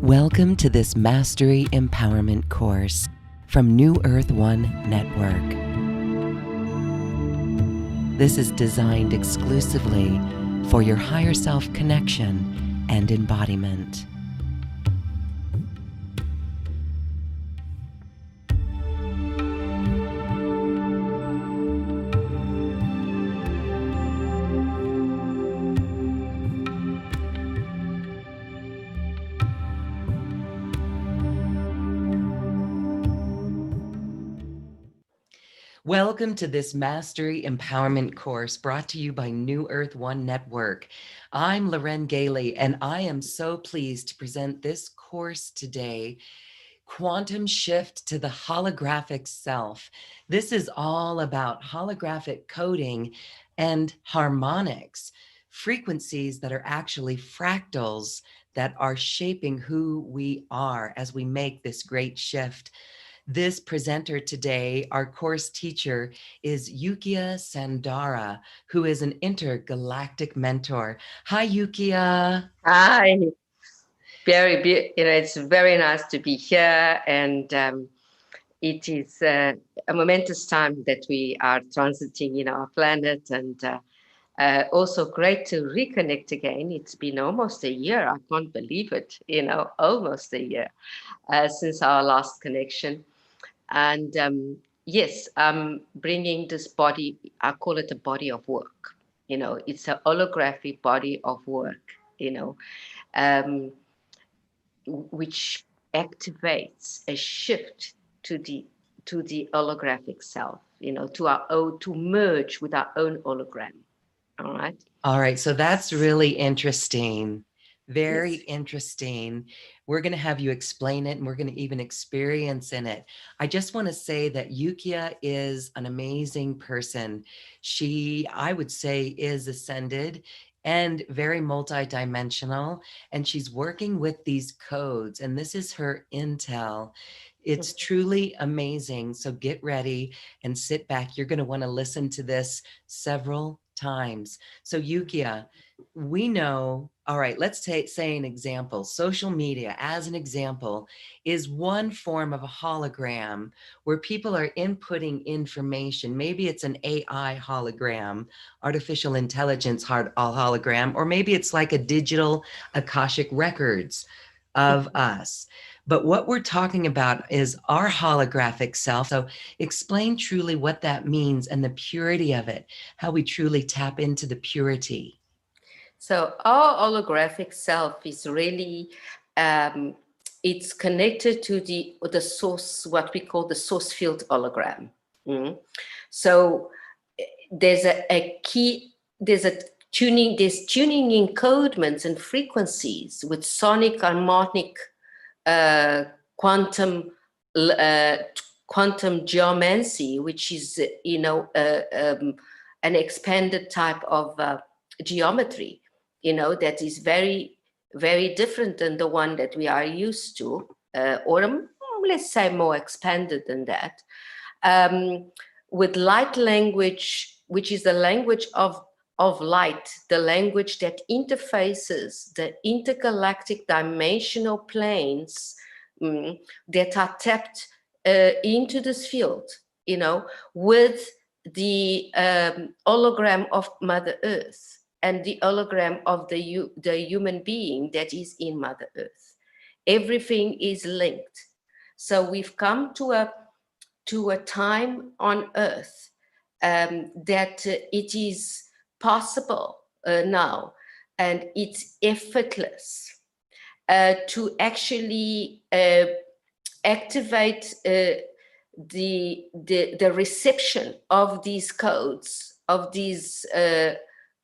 Welcome to this Mastery Empowerment course from New Earth One Network. This is designed exclusively for your higher self connection and embodiment. Welcome to this Mastery Empowerment course brought to you by New Earth One Network. I'm Loren Gailey, and I am so pleased to present this course today, Quantum Shift to the Holographic Self. This is all about holographic coding and harmonics, frequencies that are actually fractals that are shaping who we are as we make this great shift. This presenter today, our course teacher, is Yukia Sandara, who is an intergalactic mentor. Hi, Yukia. Hi, it's very nice to be here, and it is a momentous time that we are transiting in our planet, and also great to reconnect again. It's been almost a year. I can't believe it. Almost a year since our last connection. And yes, I'm bringing this body. I call it a body of work. It's a holographic body of work. Um, which activates a shift to the holographic self, to merge with our own hologram. All right, so that's really interesting. Very Yes. interesting. We're going to have you explain it, and we're going to even experience in it. I just want to say that Yukia is an amazing person. She, I would say, is ascended and very multidimensional, and she's working with these codes, and this is her intel. It's truly amazing. So get ready and sit back. You're going to want to listen to this several times. So Yukia, we know, all right, let's say an example. Social media, as an example, is one form of a hologram where people are inputting information. Maybe it's an AI hologram, artificial intelligence hologram, or maybe it's like a digital Akashic records of us. But what we're talking about is our holographic self. So explain truly what that means and the purity of it, how we truly tap into the purity. So our holographic self is really, it's connected to the source, what we call the source field hologram. So there's tuning encodements and frequencies with Sonic Harmonic Quantum geomancy, which is an expanded type of geometry, that is very, very different than the one that we are used to, or let's say more expanded than that, with light language, which is the language of light, the language that interfaces the intergalactic dimensional planes that are tapped into this field, with the hologram of Mother Earth and the hologram of the human being that is in Mother Earth. Everything is linked. So we've come to a time on Earth that it is possible now, and it's effortless to actually activate the reception of these codes, of these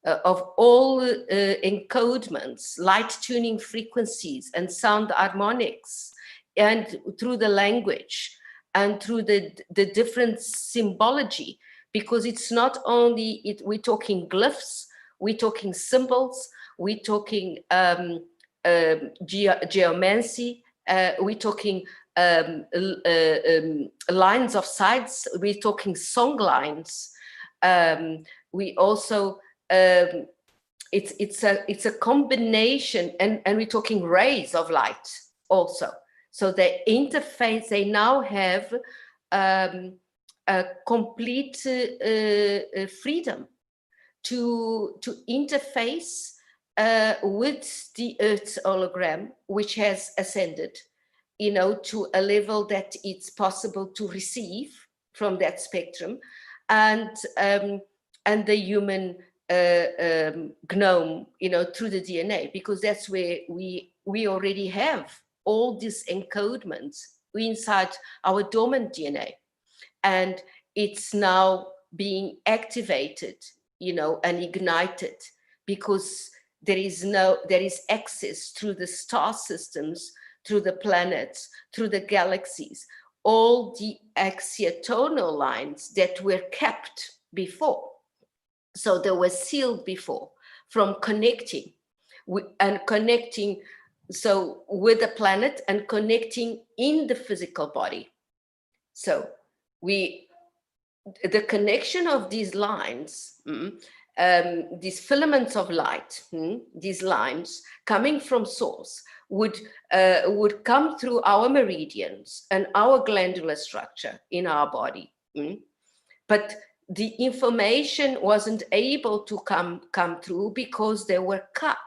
of all encodements, light tuning frequencies and sound harmonics, and through the language and through the different symbology, because it's not only we're talking glyphs, we're talking symbols, we're talking geomancy, we're talking lines of sights, we're talking song lines. We also it's a combination, and we're talking rays of light, also. So they interface, they now have a complete freedom to interface with the Earth's hologram, which has ascended, you know, to a level that it's possible to receive from that spectrum, and the human gnome, you know, through the DNA, because that's where we already have all these encodements inside our dormant DNA, and it's now being activated, you know, and ignited, because there is access through the star systems, through the planets, through the galaxies, all the tonal lines that were kept before. So they were sealed before from connecting and connecting, so with the planet and connecting in the physical body. So the connection of these lines, these filaments of light, these lines coming from source would come through our meridians and our glandular structure in our body. But the information wasn't able to come through because they were cut.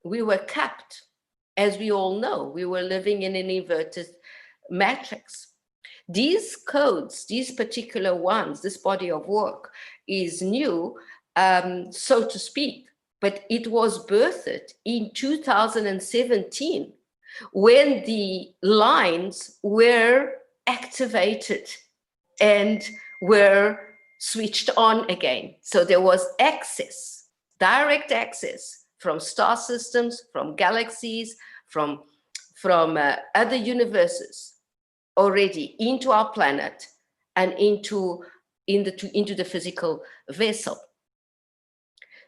We were capped. As we all know, we were living in an inverted matrix. These codes, these particular ones, this body of work is new, so to speak, but it was birthed in 2017 when the lines were activated and were switched on again. So there was access, direct access from star systems, from galaxies, from other universes already into our planet and into the physical vessel.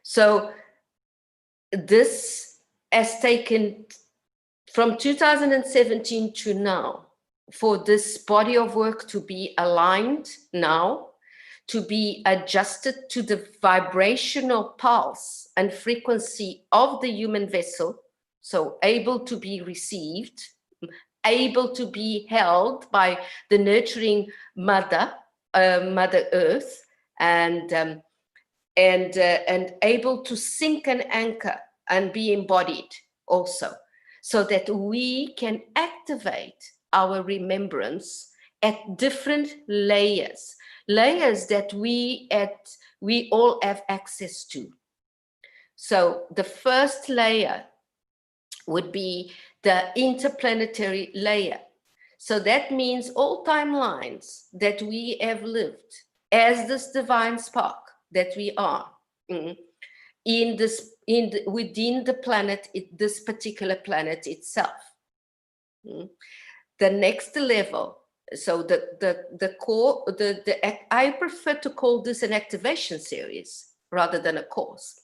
So this has taken from 2017 to now for this body of work to be aligned now, to be adjusted to the vibrational pulse and frequency of the human vessel, so able to be received, able to be held by the nurturing Mother Earth, and able to sink and anchor and be embodied also, so that we can activate our remembrance at different layers that we all have access to. So the first layer would be the interplanetary layer. So that means all timelines that we have lived as this divine spark that we are within the planet, this particular planet itself. The next level, so the core, I prefer to call this an activation series rather than a course.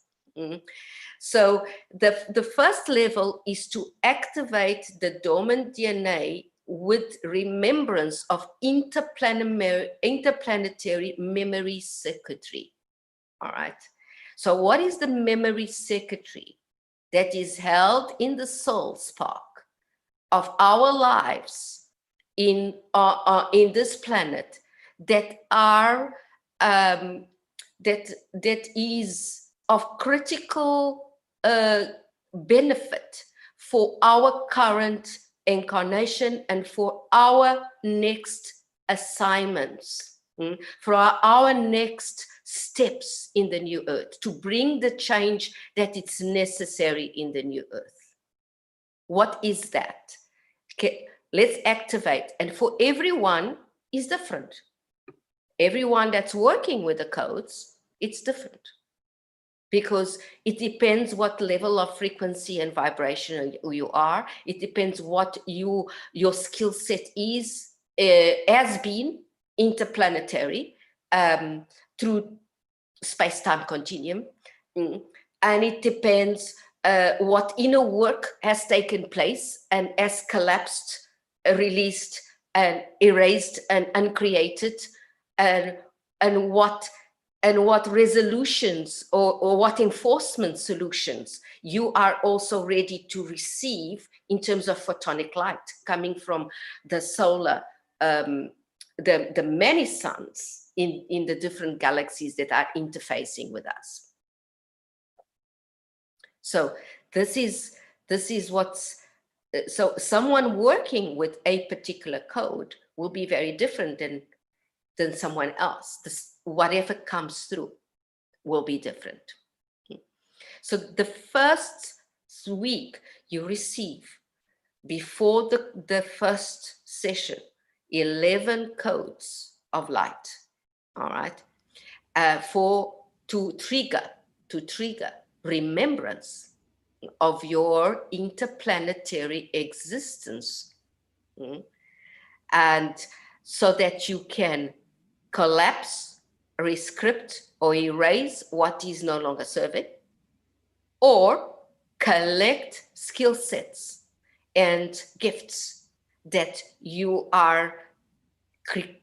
So the first level is to activate the dormant DNA with remembrance of interplanetary memory circuitry. All right. So what is the memory circuitry that is held in the soul spark of our lives in this planet that are that is of critical benefit for our current incarnation and for our next assignments, for our next steps in the new earth, to bring the change that it's necessary in the new earth. What is that? Okay, let's activate. And for everyone is different. Everyone that's working with the codes, it's different, because it depends what level of frequency and vibration you are. It depends what your skill set is, has been interplanetary through space-time continuum. And it depends what inner work has taken place and has collapsed, released, and erased and uncreated, and what and what resolutions or what enforcement solutions you are also ready to receive in terms of photonic light coming from the solar, the many suns in the different galaxies that are interfacing with us. So this is what's, so someone working with a particular code will be very different than someone else. Whatever comes through will be different. So the first week you receive, before the first session, 11 codes of light, all right, to trigger remembrance of your interplanetary existence, and so that you can collapse, rescript, or erase what is no longer serving, or collect skill sets and gifts that you are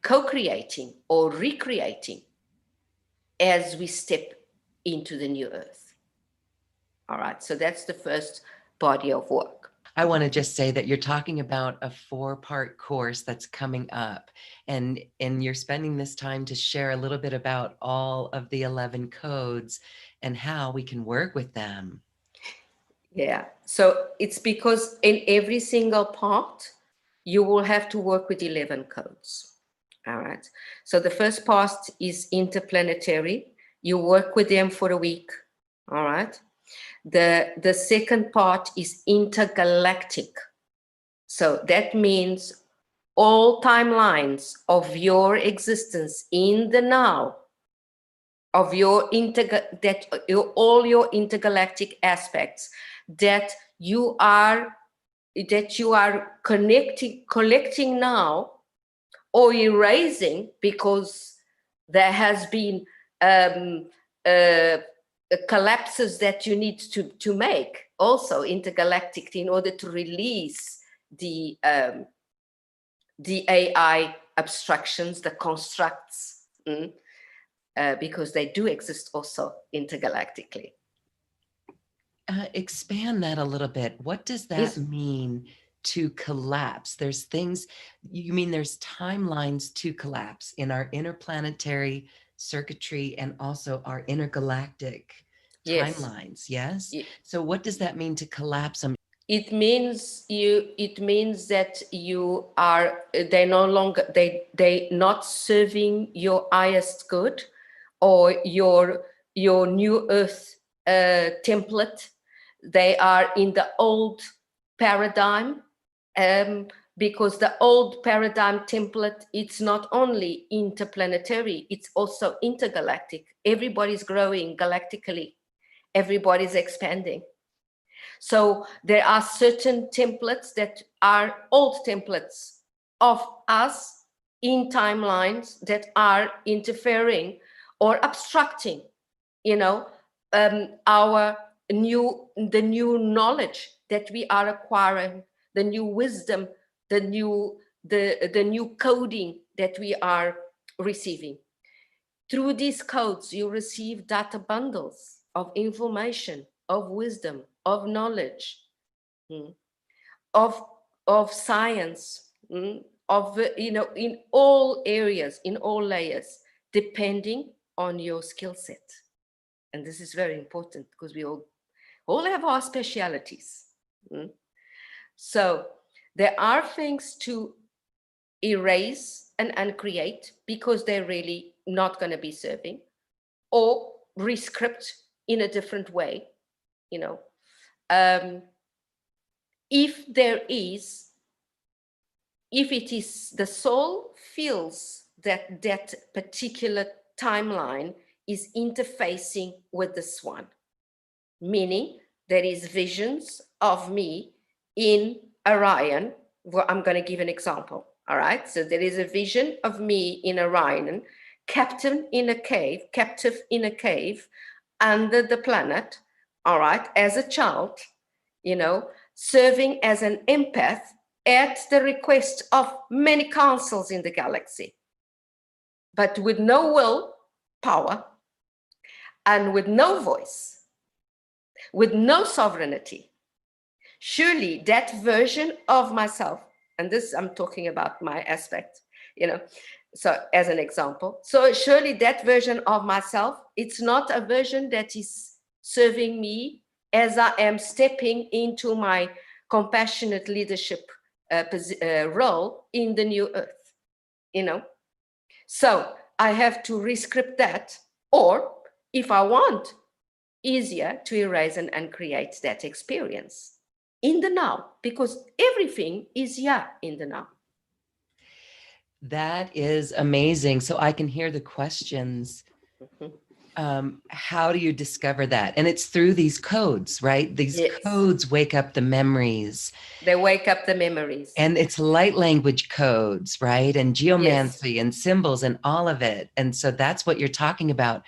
co-creating or recreating as we step into the new earth. All right, so that's the first body of work. I want to just say that you're talking about a 4-part course that's coming up, and you're spending this time to share a little bit about all of the 11 codes and how we can work with them. Yeah, so it's because in every single part, you will have to work with 11 codes. All right, so the first part is interplanetary. You work with them for a week. All right. The second part is intergalactic. So that means all timelines of your existence in the now, of your all your intergalactic aspects that you are collecting now, or erasing because there has been collapses that you need to make also intergalactic in order to release the AI abstractions, the constructs, because they do exist also intergalactically. Expand that a little bit. What does that mean to collapse? There's things, you mean there's timelines to collapse in our interplanetary circuitry and also our intergalactic timelines, yes? So what does that mean to collapse them? It means that you are, they no longer, they not serving your highest good or your new earth template. They are in the old paradigm, because the old paradigm template, it's not only interplanetary, it's also intergalactic. Everybody's growing galactically. Everybody's expanding. So there are certain templates that are old templates of us in timelines that are interfering or obstructing, the new knowledge that we are acquiring, the new wisdom, the new coding that we are receiving. Through these codes, you receive data bundles of information, of wisdom, of knowledge, of science, of in all areas, in all layers, depending on your skill set. And this is very important because we all have our specialities. So there are things to erase and uncreate because they're really not going to be serving, or rescript in a different way, if it is the soul feels that that particular timeline is interfacing with this one, meaning there is visions of me in Orion. Well, I'm going to give an example. All right. So there is a vision of me in Orion, captive in a cave under the planet. All right. As a child, serving as an empath at the request of many councils in the galaxy, but with no will power, and with no voice, with no sovereignty, surely that version of myself, and this I'm talking about my aspect, so as an example, so surely that version of myself, it's not a version that is serving me as I am stepping into my compassionate leadership role in the new earth, So I have to rescript that, or if I want, easier to erase and create that experience in the now, because everything is in the now. That is amazing. So I can hear the questions. How do you discover that? And it's through these codes, right? These codes wake up the memories. They wake up the memories. And it's light language codes, right? And geomancy and symbols and all of it. And so that's what you're talking about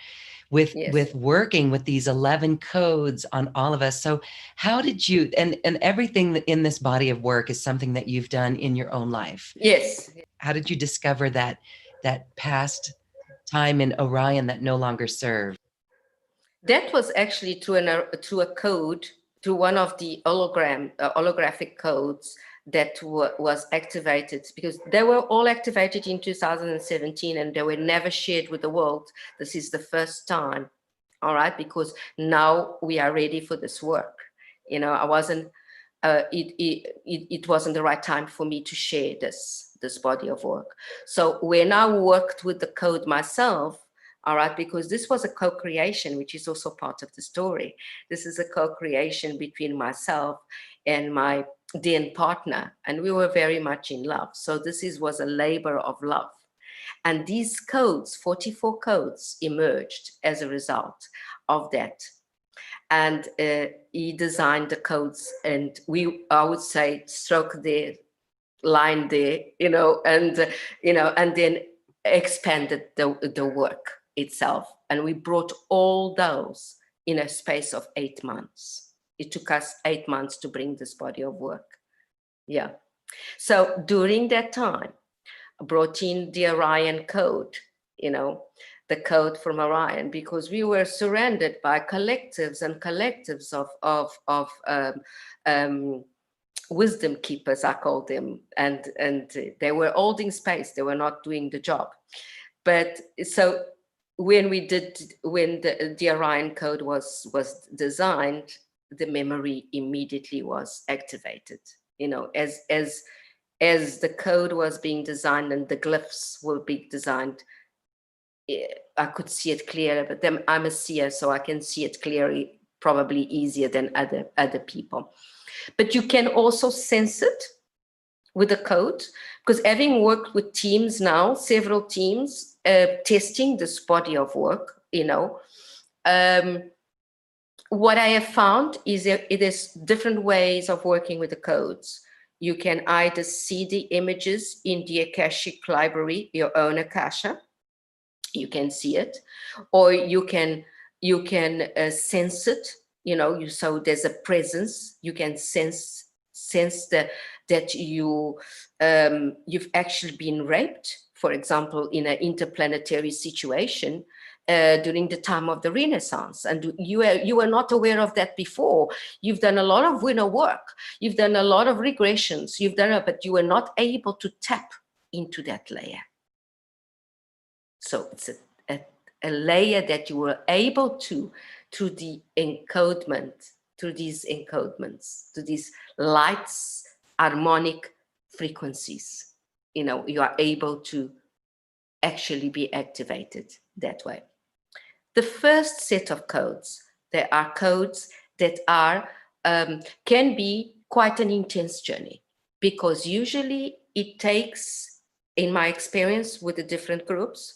with working with these 11 codes on all of us. So how did you, and everything in this body of work is something that you've done in your own life. Yes. How did you discover that past time in Orion that no longer served? That was actually through a code, through one of the holographic codes that was activated, because they were all activated in 2017 and they were never shared with the world. This is the first time, all right, because now we are ready for this work. I wasn't, it wasn't the right time for me to share this body of work. So when I worked with the code myself, all right, because this was a co-creation, which is also part of the story. This is a co-creation between myself and my then partner, and we were very much in love. So this was a labor of love. And these codes, 44 codes, emerged as a result of that. And he designed the codes, and I would say, stroke their line there, and then expanded the work itself. And we brought all those in a space of 8 months. It took us 8 months to bring this body of work. Yeah. So during that time, I brought in the Orion code, the code from Orion, because we were surrounded by collectives and collectives of wisdom keepers, I call them, and they were holding space. They were not doing the job. But so when the Orion code was designed, the memory immediately was activated. As the code was being designed and the glyphs were being designed, I could see it clearer. But then I'm a seer, so I can see it clearly, probably easier than other people. But you can also sense it with the code, because having worked with teams now, several teams, testing this body of work, what I have found is that it is different ways of working with the codes. You can either see the images in the Akashic library, your own Akasha, you can see it, or you can sense it. So there's a presence. You can sense that you've actually been raped, for example, in an interplanetary situation during the time of the Renaissance, and you were not aware of that before. You've done a lot of winner work, you've done a lot of regressions, but you were not able to tap into that layer. So it's a layer that you were able to, through the encodement, through these encodements, to these lights, harmonic frequencies, you are able to actually be activated that way. The first set of codes, there are codes that are can be quite an intense journey, because usually it takes, in my experience with the different groups,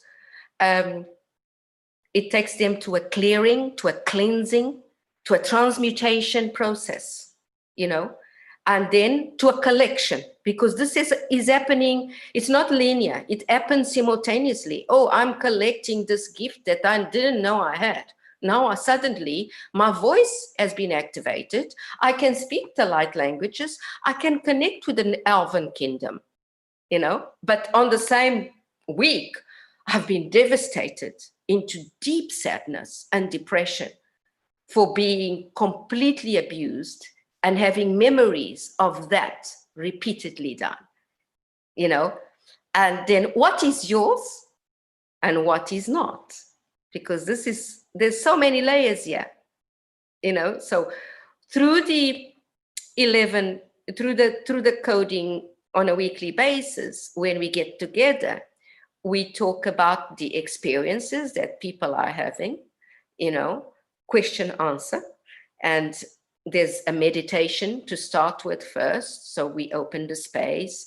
it takes them to a clearing, to a cleansing, to a transmutation process, and then to a collection, because this is happening. It's not linear. It happens simultaneously. Oh, I'm collecting this gift that I didn't know I had. Now suddenly my voice has been activated. I can speak the light languages. I can connect with the elven kingdom, but on the same week, have been devastated into deep sadness and depression for being completely abused and having memories of that repeatedly done, you know? And then what is yours and what is not? Because there's so many layers here, you know? So through the through the coding on a weekly basis, when we get together, we talk about the experiences that people are having, you know, question answer. And there's a meditation to start with first. So we open the space,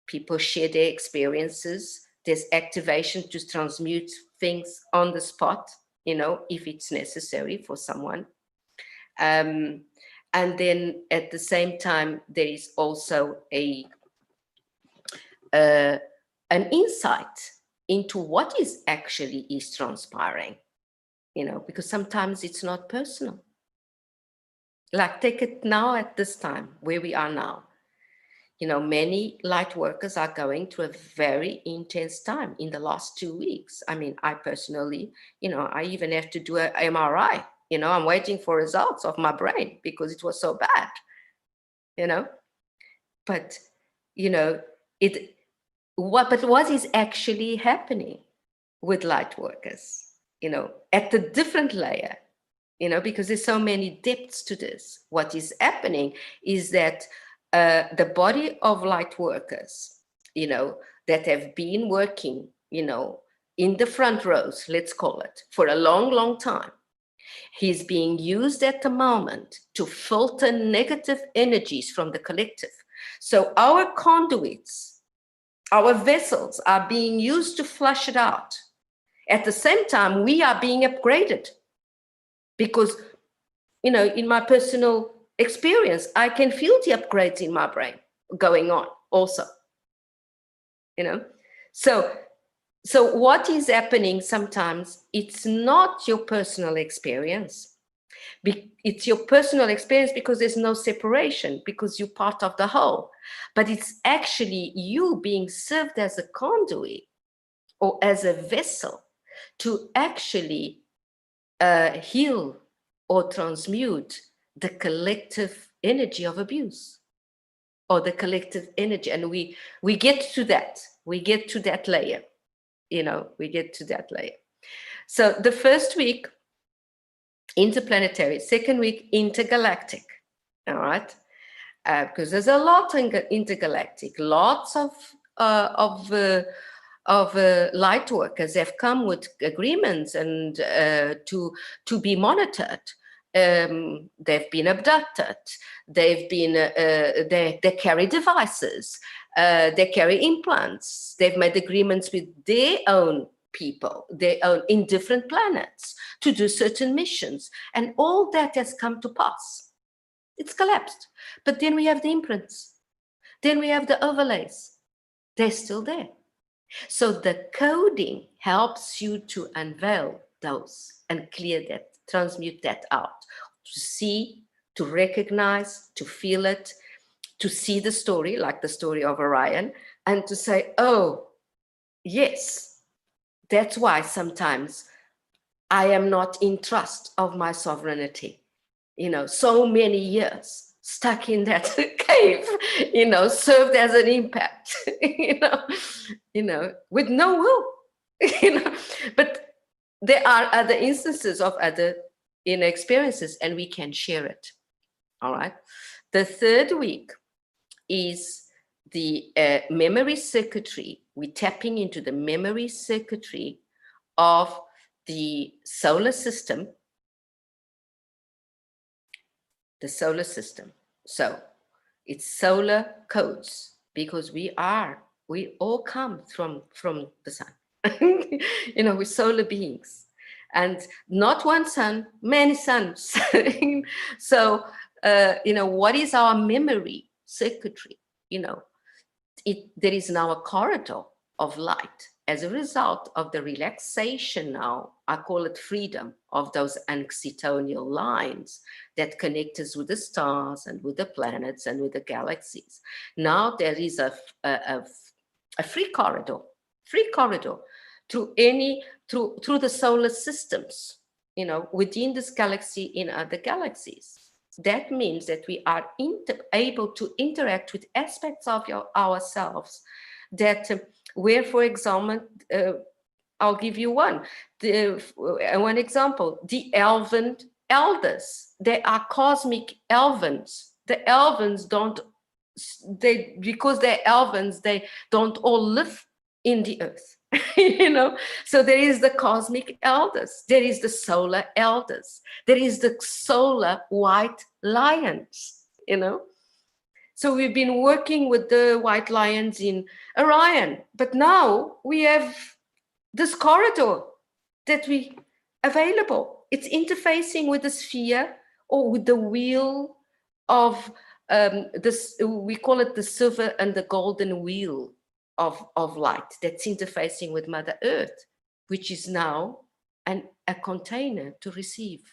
people share their experiences. There's activation to transmute things on the spot, you know, if it's necessary for someone. And then at the same time, there is also an insight into what is transpiring, you know, because sometimes it's not personal. Like take it now at this time where we are now. You know, many light workers are going through a very intense time in the last 2 weeks. I mean, I personally, you know, I even have to do an MRI. You know, I'm waiting for results of my brain because it was so bad, you know. But, you know, what is actually happening with light workers, you know, at the different layer, you know, because there's so many depths to this. What is happening is that the body of light workers, you know, that have been working, you know, in the front rows, let's call it, for a long, long time, he's being used at the moment to filter negative energies from the collective. So our conduits, our vessels are being used to flush it out. At the same time, we are being upgraded because, you know, in my personal experience, I can feel the upgrades in my brain going on also, you know. So what is happening sometimes, it's not your personal experience. It's your personal experience because there's no separation, because you're part of the whole. But it's actually you being served as a conduit or as a vessel to actually heal or transmute the collective energy of abuse or the collective energy. And we get to that. We get to that layer. You know, we get to that layer. So the first week, Interplanetary, second week, Intergalactic. All right. Because there's a lot in Intergalactic, lots of light workers have come with agreements and to be monitored. They've been abducted. They've been they carry devices. They carry implants. They've made agreements with their own people, their own in different planets to do certain missions, and all that has come to pass. It's collapsed. But then we have the imprints. Then we have the overlays. They're still there. So the coding helps you to unveil those and clear that, transmute that out, to see, to recognize, to feel it, to see the story, like the story of Orion, and to say, oh, yes, that's why sometimes I am not in trust of my sovereignty. You know, so many years stuck in that cave, you know, served as an impact, you know, with no will, you know. But there are other instances of other inner experiences, and we can share it. All right. The third week is the memory circuitry. We're tapping into the memory circuitry of the solar system. The solar system. So it's solar codes, because we all come from the sun. You know, we're solar beings, and not one sun, many suns. So you know, what is our memory circuitry? You know, there is now a corridor of light as a result of the relaxation now, I call it freedom, of those ancestral lines that connect us with the stars and with the planets and with the galaxies. Now there is a free corridor through through the solar systems, within this galaxy, in other galaxies. That means that we are able to interact with aspects of ourselves that, where, for example, I'll give you one example: the elven elders. They are cosmic elvens. The elvens because they're elvens, they don't all live in the earth. So there is the cosmic elders, there is the solar elders, there is the solar white lions. So we've been working with the white lions in Orion, but now we have this corridor that we available. It's interfacing with the sphere, or with the wheel of this, we call it the silver and the golden wheel of light, that's interfacing with Mother Earth, which is now a container to receive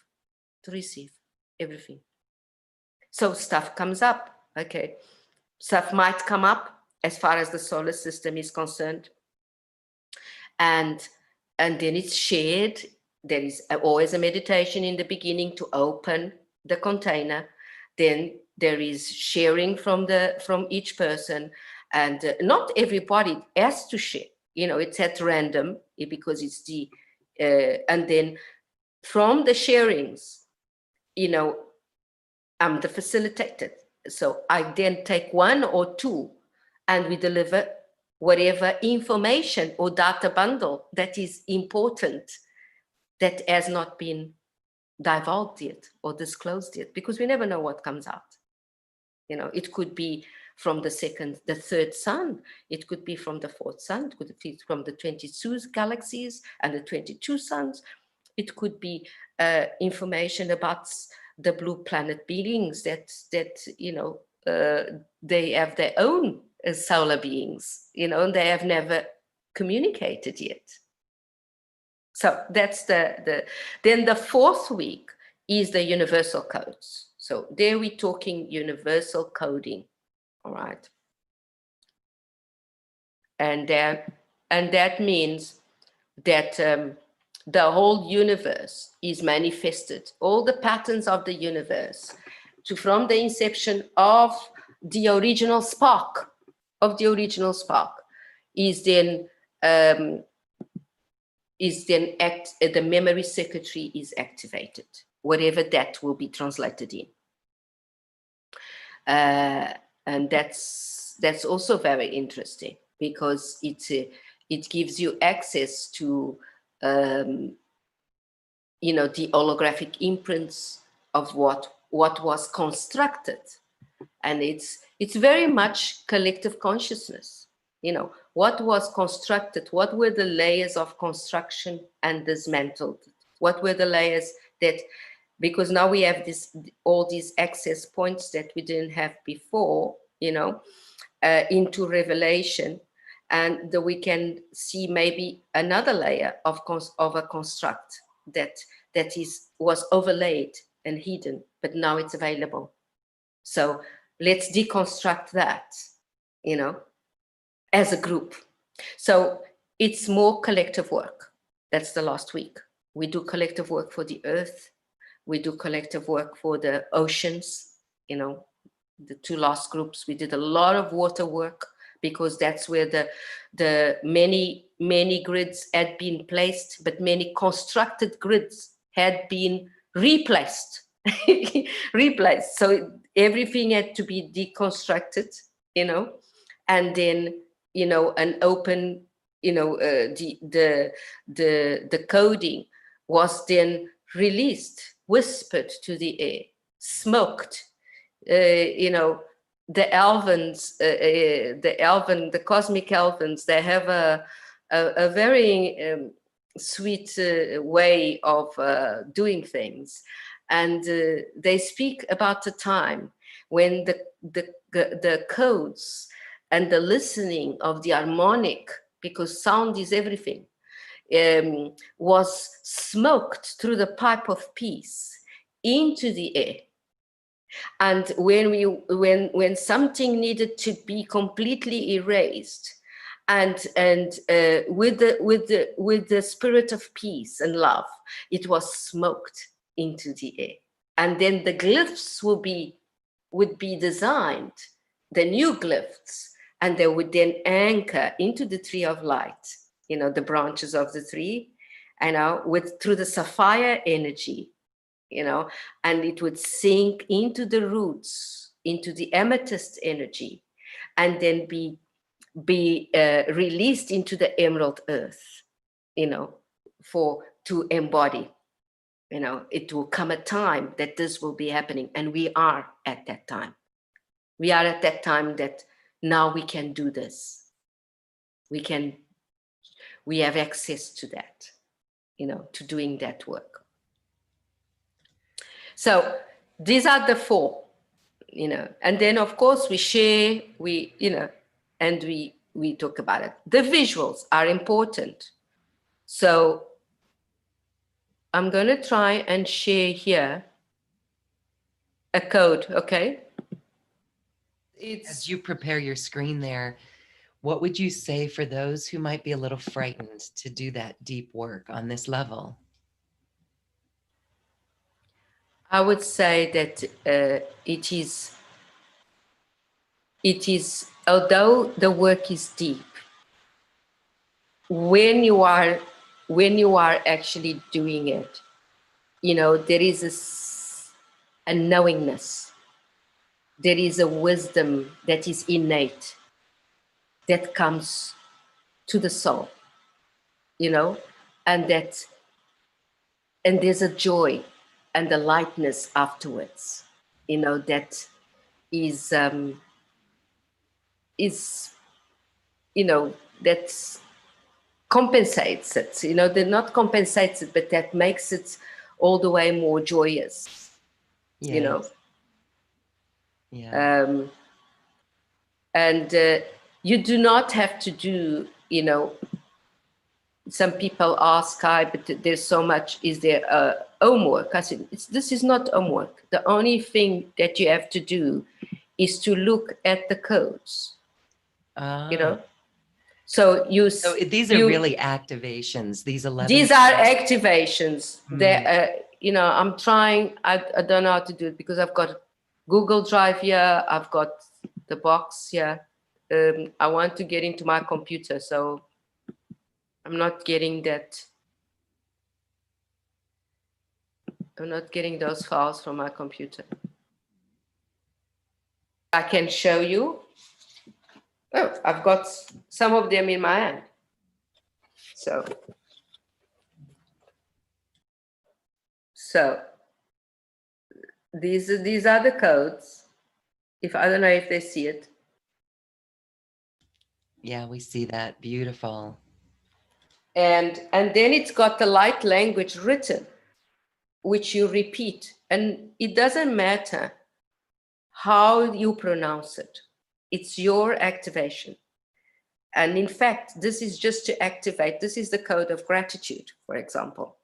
everything. So stuff comes up. Okay, stuff might come up as far as the solar system is concerned, and then it's shared. There is always a meditation in the beginning to open the container. Then there is sharing from each person, and not everybody has to share. It's at random, because it's the and then from the sharings, I'm the facilitator. So I then take one or two, and we deliver whatever information or data bundle that is important, that has not been divulged yet or disclosed yet, because we never know what comes out. It could be from the third sun, it could be from the fourth sun, it could be from the 22 galaxies and the 22 suns, it could be information about the blue planet beings that they have their own solar beings, and they have never communicated yet. So that's then the fourth week is the universal codes. So there we're talking universal coding, all right? And that means that the whole universe is manifested, all the patterns of the universe, from the inception of the original spark, is then the memory circuitry is activated, whatever that will be translated in. And that's also very interesting, because it gives you access to the holographic imprints of what was constructed, and it's very much collective consciousness. What was constructed, what were the layers of construction and dismantled, what were the layers that, because now we have all these access points that we didn't have before, into revelation, and that we can see maybe another layer of a construct that was overlaid and hidden, but now it's available. So let's deconstruct that, as a group. So it's more collective work. That's the last week. We do collective work for the earth. We do collective work for the oceans. The two last groups, we did a lot of water work, because that's where the many grids had been placed, but many constructed grids had been replaced. So everything had to be deconstructed, and then an open, the coding was then released, whispered to the air, smoked. The elvens, the cosmic elvens, they have a very sweet way of doing things, and they speak about the time when the codes and the listening of the harmonic, because sound is everything, was smoked through the pipe of peace into the air. And when something needed to be completely erased, with the spirit of peace and love, it was smoked into the air. And then the glyphs would be designed, the new glyphs, and they would then anchor into the tree of light, you know, the branches of the tree, you know, through the sapphire energy, you know, and it would sink into the roots, into the amethyst energy, and then be released into the emerald earth, you know, to embody. You know, it will come a time that this will be happening, and we are at that time. We are at that time that now we can do this. We have access to that, you know, to doing that work. So these are the four, you know, and then of course we share, you know, and we talk about it. The visuals are important. So I'm going to try and share here a code, okay? As you prepare your screen there, what would you say for those who might be a little frightened to do that deep work on this level? I would say that it is, although the work is deep, when you are actually doing it, you know, there is a knowingness, there is a wisdom that is innate, that comes to the soul, you know, and there's a joy and the lightness afterwards, you know, that is, you know, that compensates it, you know, they're not compensates it, but that makes it all the way more joyous, Yes. you know. Yeah. And you do not have to do, you know, some people ask, but there's so much, is there homework? I said, this is not homework. The only thing that you have to do is to look at the codes, you know. So these are really activations, these 11. These are activations. Mm. You know, I'm trying, I don't know how to do it because I've got Google Drive here, I've got the box here. I want to get into my computer, so I'm not getting that. I'm not getting those files from my computer. I can show you. Oh, I've got some of them in my hand. So these are the codes. If I don't know if they see it. Yeah, we see that. Beautiful. And then it's got the light language written, which you repeat. And it doesn't matter how you pronounce it. It's your activation. And in fact, this is just to activate. This is the code of gratitude, for example.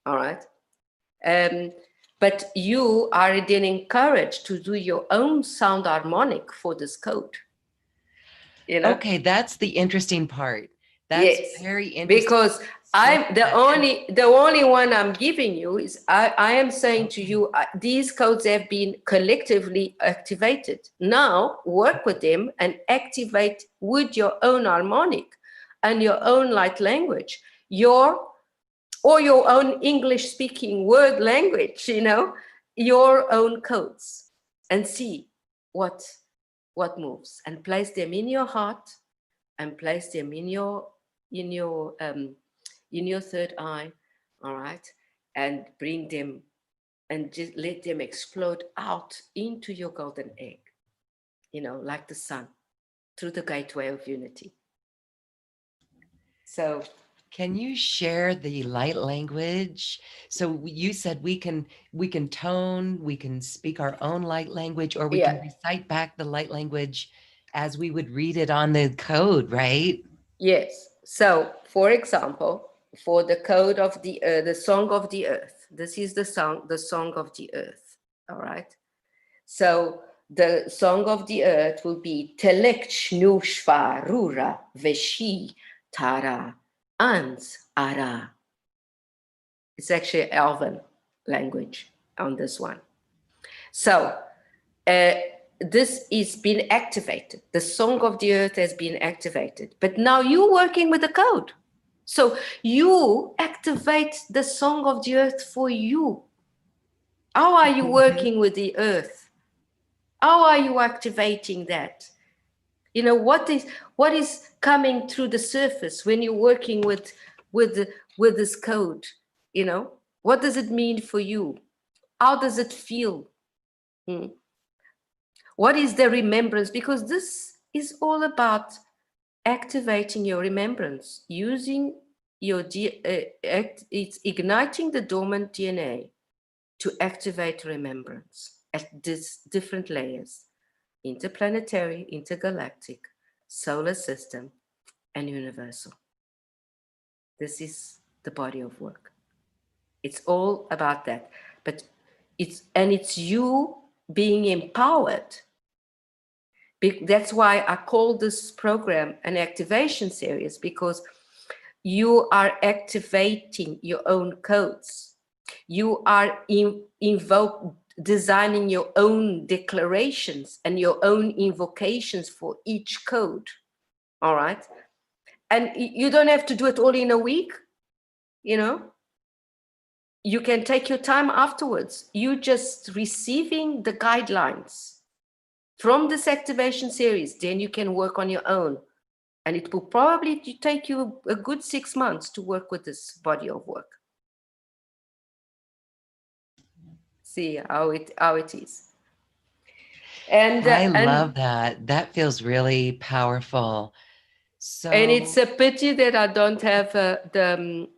All right. But you are then encouraged to do your own sound harmonic for this code. You know? Okay, that's the interesting part. That's very interesting. Because I'm the only one I'm giving you is I am saying to you, these codes have been collectively activated. Now work with them and activate with your own harmonic and your own light language, or your own English speaking word language, you know, your own codes, and see what moves, and place them in your heart and place them in your third eye, all right, and bring them and just let them explode out into your golden egg, you know, like the sun, through the gateway of unity. So can you share the light language? So you said we can tone, we can speak our own light language, or we can recite back the light language as we would read it on the code, right? Yes. So, for example, for the code of the song of the earth, this is the song of the earth. All right. So the song of the earth will be Telek Shnushva Rura Veshi Tara Ans Ara. It's actually Elven language on this one. So this is being activated. The song of the earth has been activated. But now you're working with the code. So you activate the song of the earth for you. How are you working with the earth? How are you activating that? You know, what is coming through the surface when you're working with this code? You know, what does it mean for you? How does it feel? What is the remembrance? Because this is all about activating your remembrance, using your it's igniting the dormant DNA to activate remembrance at these different layers: interplanetary, intergalactic, solar system, and universal. This is the body of work. It's all about that. But it's you being empowered. That's why I call this program an activation series, because you are activating your own codes. You are designing your own declarations and your own invocations for each code. All right. And you don't have to do it all in a week. You know, you can take your time afterwards. You just receiving the guidelines from this activation series, then you can work on your own. And it will probably take you a good 6 months to work with this body of work. See how it is. And I love that. That feels really powerful. So, and it's a pity that I don't have the.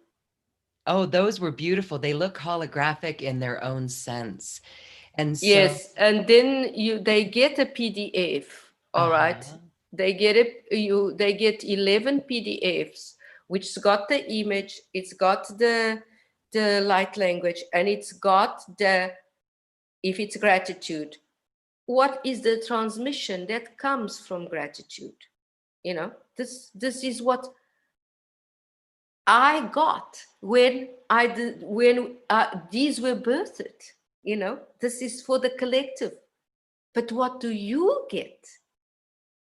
Oh, those were beautiful. They look holographic in their own sense. And so, Yes, and then they get a PDF. All right, they get they get 11 PDFs, which's got the image, it's got the light language, and it's got the, if it's gratitude, what is the transmission that comes from gratitude? You know, this is what I got when these were birthed. You know, this is for the collective. But what do you get?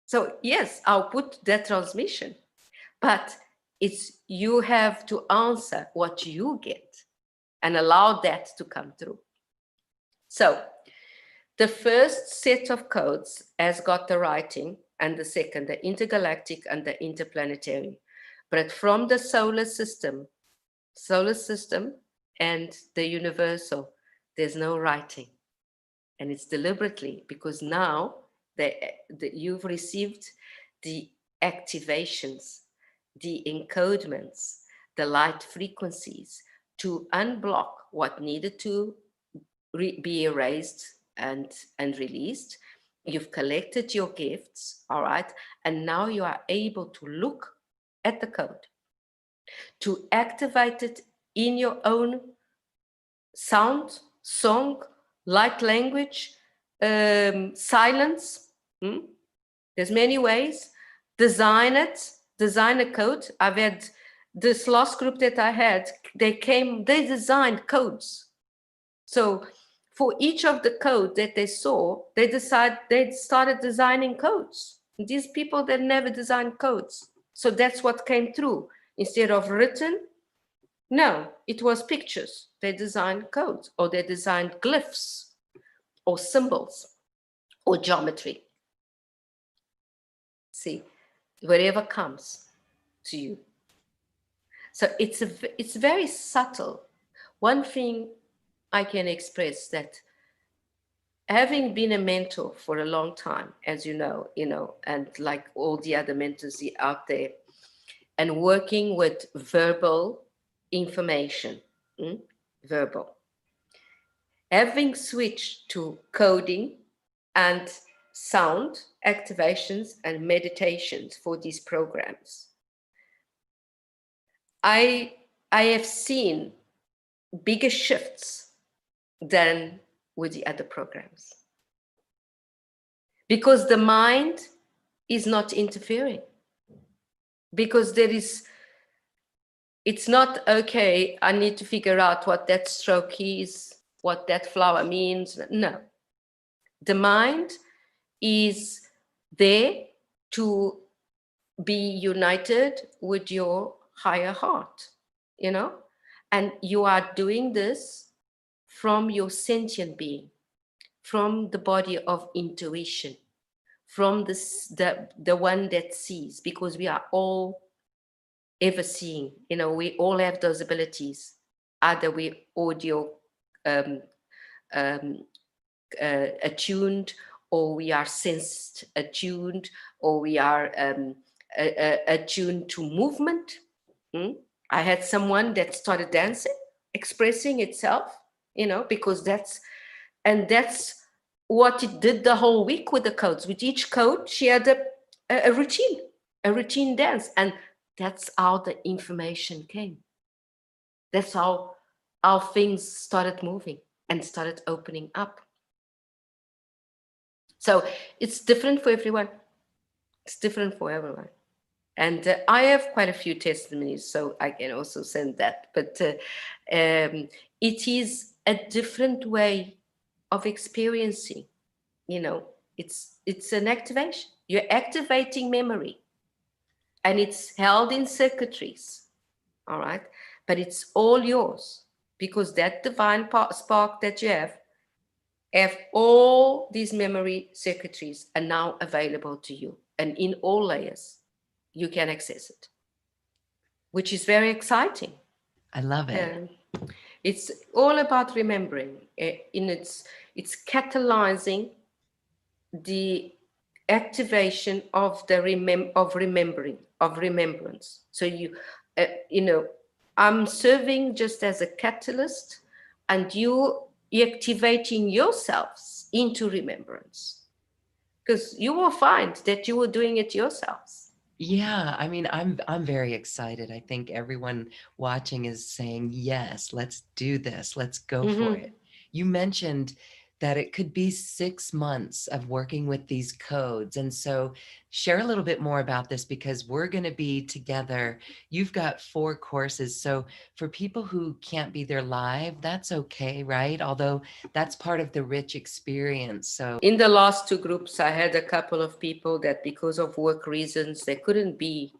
So yes, I'll put that transmission, but it's you have to answer what you get and allow that to come through. So the first set of codes has got the writing, and the second, the intergalactic and the interplanetary. But from the solar system and the universal, there's no writing. And it's deliberately because now you've received the activations, the encodements, the light frequencies to unblock what needed to be erased and released. You've collected your gifts, all right? And now you are able to look at the code, to activate it in your own sound, song, light language, silence. There's many ways. Design a code. I've had this last group that I had, they designed codes. So for each of the code that they saw, they started designing codes. These people that never designed codes. So that's what came through. Instead of written, no, it was pictures. They designed codes, or they designed glyphs or symbols or geometry. See, whatever comes to you. So it's very subtle. One thing I can express, that having been a mentor for a long time, as you know, and like all the other mentors out there, and working with verbal information, verbal, having switched to coding and sound activations and meditations for these programs, I have seen bigger shifts than with the other programs. because the mind is not interfering. Because it's not, okay, I need to figure out what that stroke is, what that flower means. No. The mind is there to be united with your higher heart, and you are doing this from your sentient being, from the body of intuition, from the one that sees, because we are all ever seeing, we all have those abilities. Either we audio um, um, attuned, or we are sensed attuned, or we are attuned to movement. I had someone that started dancing, expressing itself, because that's what it did the whole week with the codes. With each code, she had a routine dance. And that's how the information came. That's how things started moving and started opening up. So it's different for everyone. It's different for everyone. And I have quite a few testimonies, so I can also send that. But it is a different way of experiencing. It's an activation. You're activating memory, and it's held in circuitries. All right, but it's all yours, because that divine spark that you have all these memory circuitries are now available to you, and in all layers you can access it, which is very exciting. I love it. It's all about remembering. It's catalyzing the activation of the remembrance. So I'm serving just as a catalyst, and you activating yourselves into remembrance, because you will find that you were doing it yourselves. Yeah, I mean, I'm very excited. I think everyone watching is saying, yes, let's do this. Let's go for it. You mentioned that it could be 6 months of working with these codes. And so share a little bit more about this, because we're going to be together. You've got 4 courses. So for people who can't be there live, that's okay, right? Although that's part of the rich experience. So in the last 2 groups, I had a couple of people that, because of work reasons, they couldn't be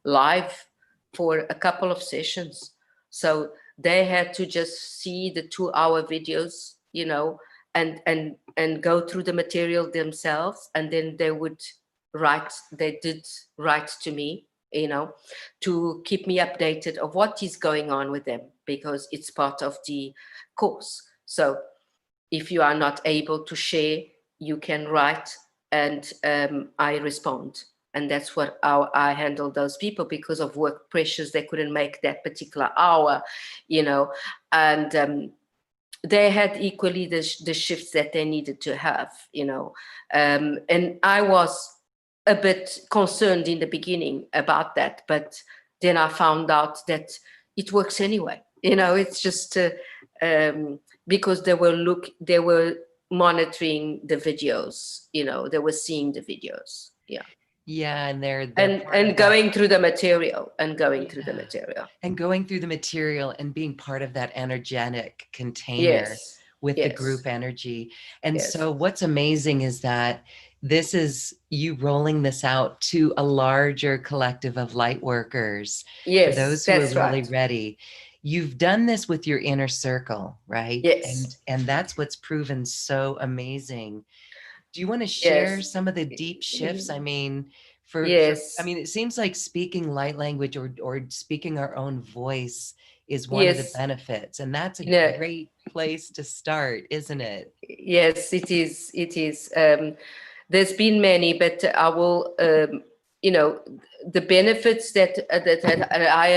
live for a couple of sessions. So they had to just see the 2-hour videos, and go through the material themselves. And then they did write to me, to keep me updated of what is going on with them, because it's part of the course. So if you are not able to share, you can write, and I respond. And that's what I handle those people. Because of work pressures, they couldn't make that particular hour, and they had equally the shifts that they needed to have, and I was a bit concerned in the beginning about that, but then I found out that it works anyway. It's just because they were monitoring the videos, they were seeing the videos. yeah, and they're and going through the material and going through the material and being part of that energetic container with the group energy. And so what's amazing is that this is you rolling this out to a larger collective of light workers. For those who are really ready. You've done this with your inner circle, right? Yes. And that's what's proven so amazing. Do you want to share some of the deep shifts? I mean, it seems like speaking light language or speaking our own voice is one of the benefits. And that's a great place to start, isn't it? Yes, it is. It is. There's been many, but I will, the benefits that I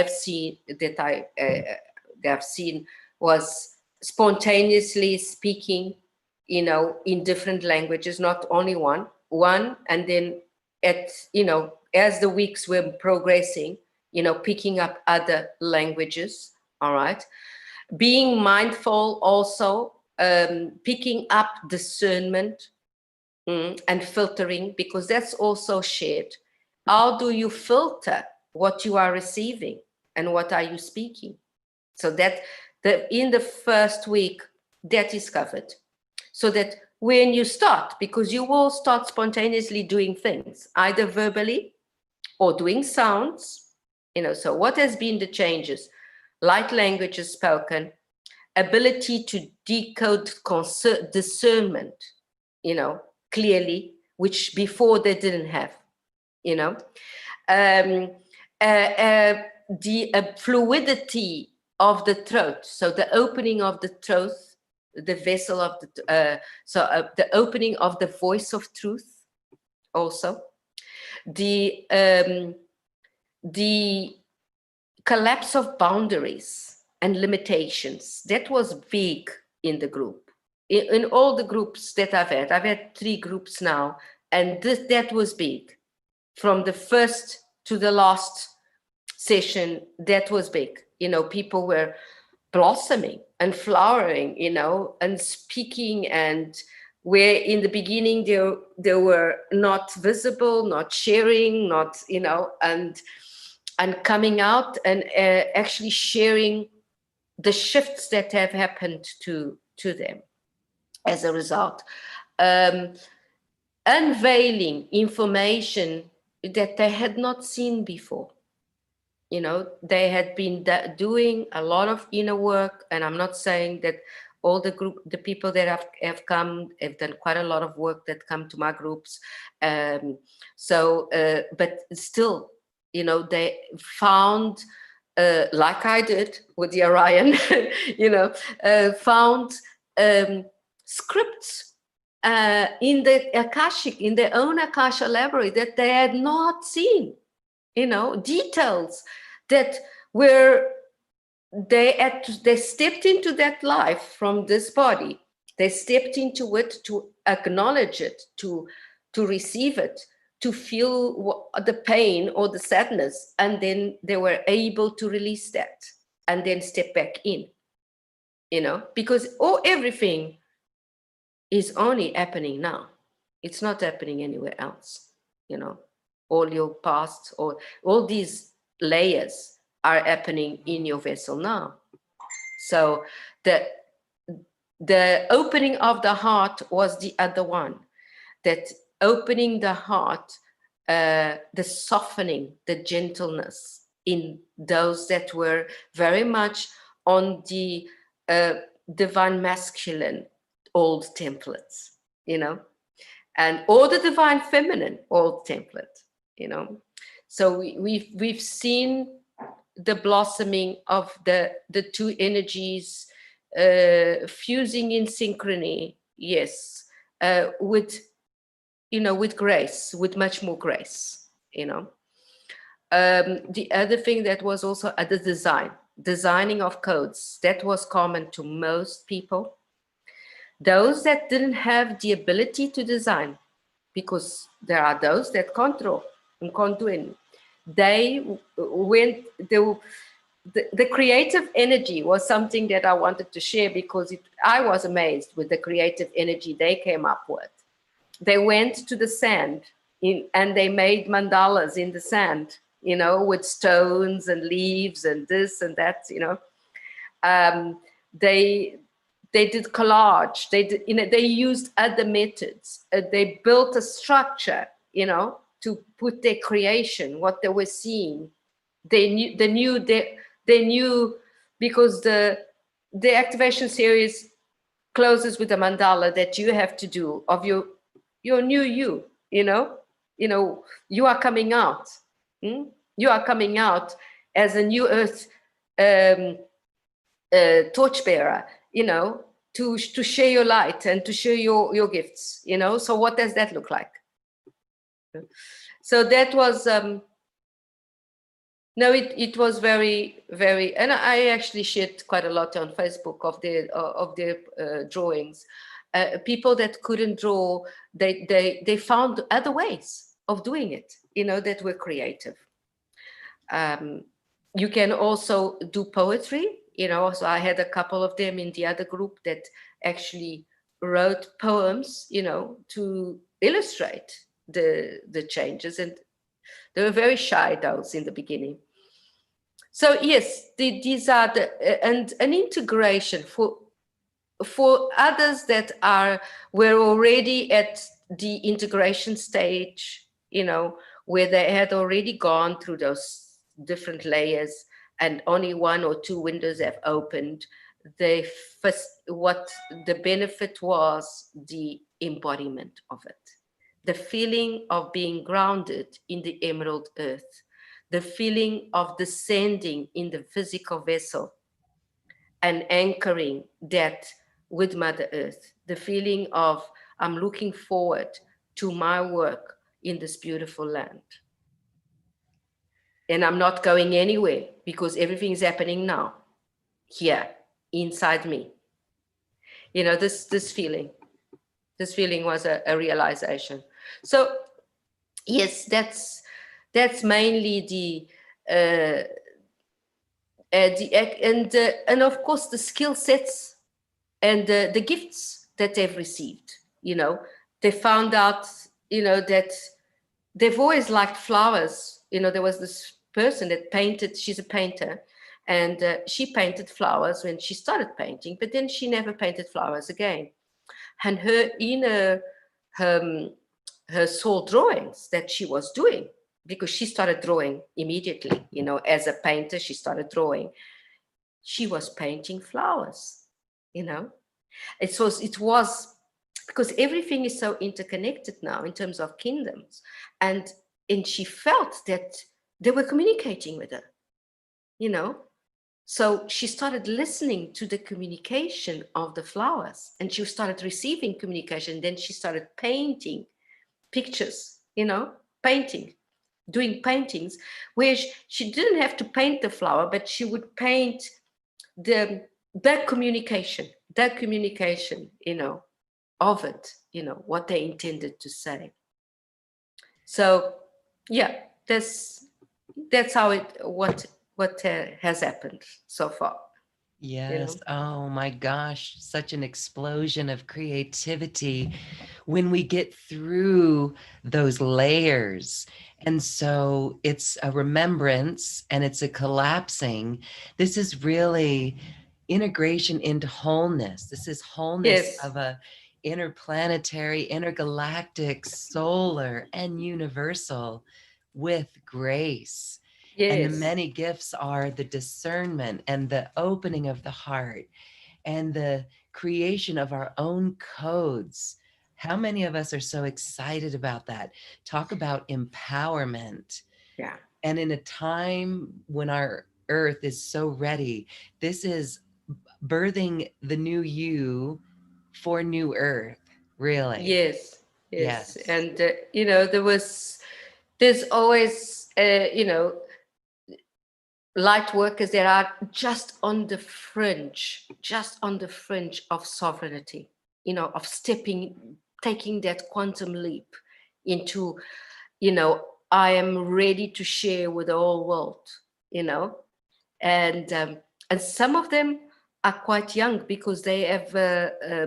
have seen, was spontaneously speaking, in different languages, not only one, and then as the weeks were progressing, picking up other languages. All right. Being mindful also, picking up discernment, and filtering, because that's also shared. How do you filter what you are receiving and what are you speaking? So that in the first week, that is covered. So that when you start, because you will start spontaneously doing things, either verbally or doing sounds, so what has been the changes? Light language is spoken, ability to decode discernment, clearly, which before they didn't have, um, the fluidity of the throat, so the opening of the throat, the vessel of the, the opening of the voice of truth, also the collapse of boundaries and limitations. That was big in the group. In all the groups that I've had 3 groups now, and that was big. From the first to the last session, that was big. People were blossoming and flowering, and speaking, and where in the beginning they were not visible, not sharing, not, and coming out and actually sharing the shifts that have happened to them as a result. Unveiling information that they had not seen before. They had been doing a lot of inner work, and I'm not saying that all the people that have come have done quite a lot of work that come to my groups. But still, they found, like I did with the Orion, found scripts in the Akashic, in their own Akasha library that they had not seen, details that were, they stepped into that life from this body. They stepped into it to acknowledge it, to receive it, to feel the pain or the sadness, and then they were able to release that and then step back in, because everything is only happening now. It's not happening anywhere else, all your past or all these layers are happening in your vessel now. So the opening of the heart was the other one, that opening the heart, the softening, the gentleness in those that were very much on the divine masculine old templates, and or the divine feminine old template, So we've seen the blossoming of the 2 energies fusing in synchrony, yes, with grace, with much more grace, The other thing that was also the designing of codes, that was common to most people. Those that didn't have the ability to design, because there are those that can't draw and can't do anything, they went, the creative energy was something that I wanted to share, because I was amazed with the creative energy they came up with. They went to the sand and they made mandalas in the sand, with stones and leaves and this and that, They did collage. They did, they used other methods. They built a structure, to put their creation, what they were seeing. They knew because the activation series closes with a mandala that you have to do of your new you. You are coming out. You are coming out as a new earth torchbearer, to share your light and to share your gifts, So what does that look like? So that was it was very, very, and I actually shared quite a lot on Facebook of their drawings. People that couldn't draw, they found other ways of doing it, that were creative. You can also do poetry. So I had a couple of them in the other group that actually wrote poems, to illustrate the changes. And they were very shy, those in the beginning. So yes, these are and an integration for others that were already at the integration stage, where they had already gone through those different layers and only one or two windows have opened. What the benefit was the embodiment of it, the feeling of being grounded in the emerald earth, the feeling of descending in the physical vessel and anchoring that with Mother Earth, the feeling of I'm looking forward to my work in this beautiful land. And I'm not going anywhere because everything is happening now, here, inside me. This feeling was a realization. So yes, that's mainly and of course the skill sets and the gifts that they've received. They found out that they've always liked flowers. There was this person that painted, she's a painter, and she painted flowers when she started painting, but then she never painted flowers again. And her soul drawings that she was doing, because she started drawing immediately, as a painter, she started drawing. She was painting flowers, It was because everything is so interconnected now in terms of kingdoms. And she felt that they were communicating with her, So she started listening to the communication of the flowers, and she started receiving communication. Then she started painting pictures, doing paintings where she didn't have to paint the flower, but she would paint that communication, of it, what they intended to say. So yeah, that's how what has happened so far. Yes. Oh my gosh, such an explosion of creativity when we get through those layers. And so it's a remembrance and it's a collapsing. This is really integration into wholeness. This is wholeness Yes. of a interplanetary, intergalactic, solar, and universal with grace. Yes. And the many gifts are the discernment and the opening of the heart and the creation of our own codes. How many of us are so excited about that? Talk about empowerment. Yeah. And in a time when our earth is so ready, this is birthing the new you for new earth, really. Yes. And there's always light workers that are just on the fringe of sovereignty, of taking that quantum leap into, I am ready to share with the whole world, and some of them are quite young because they have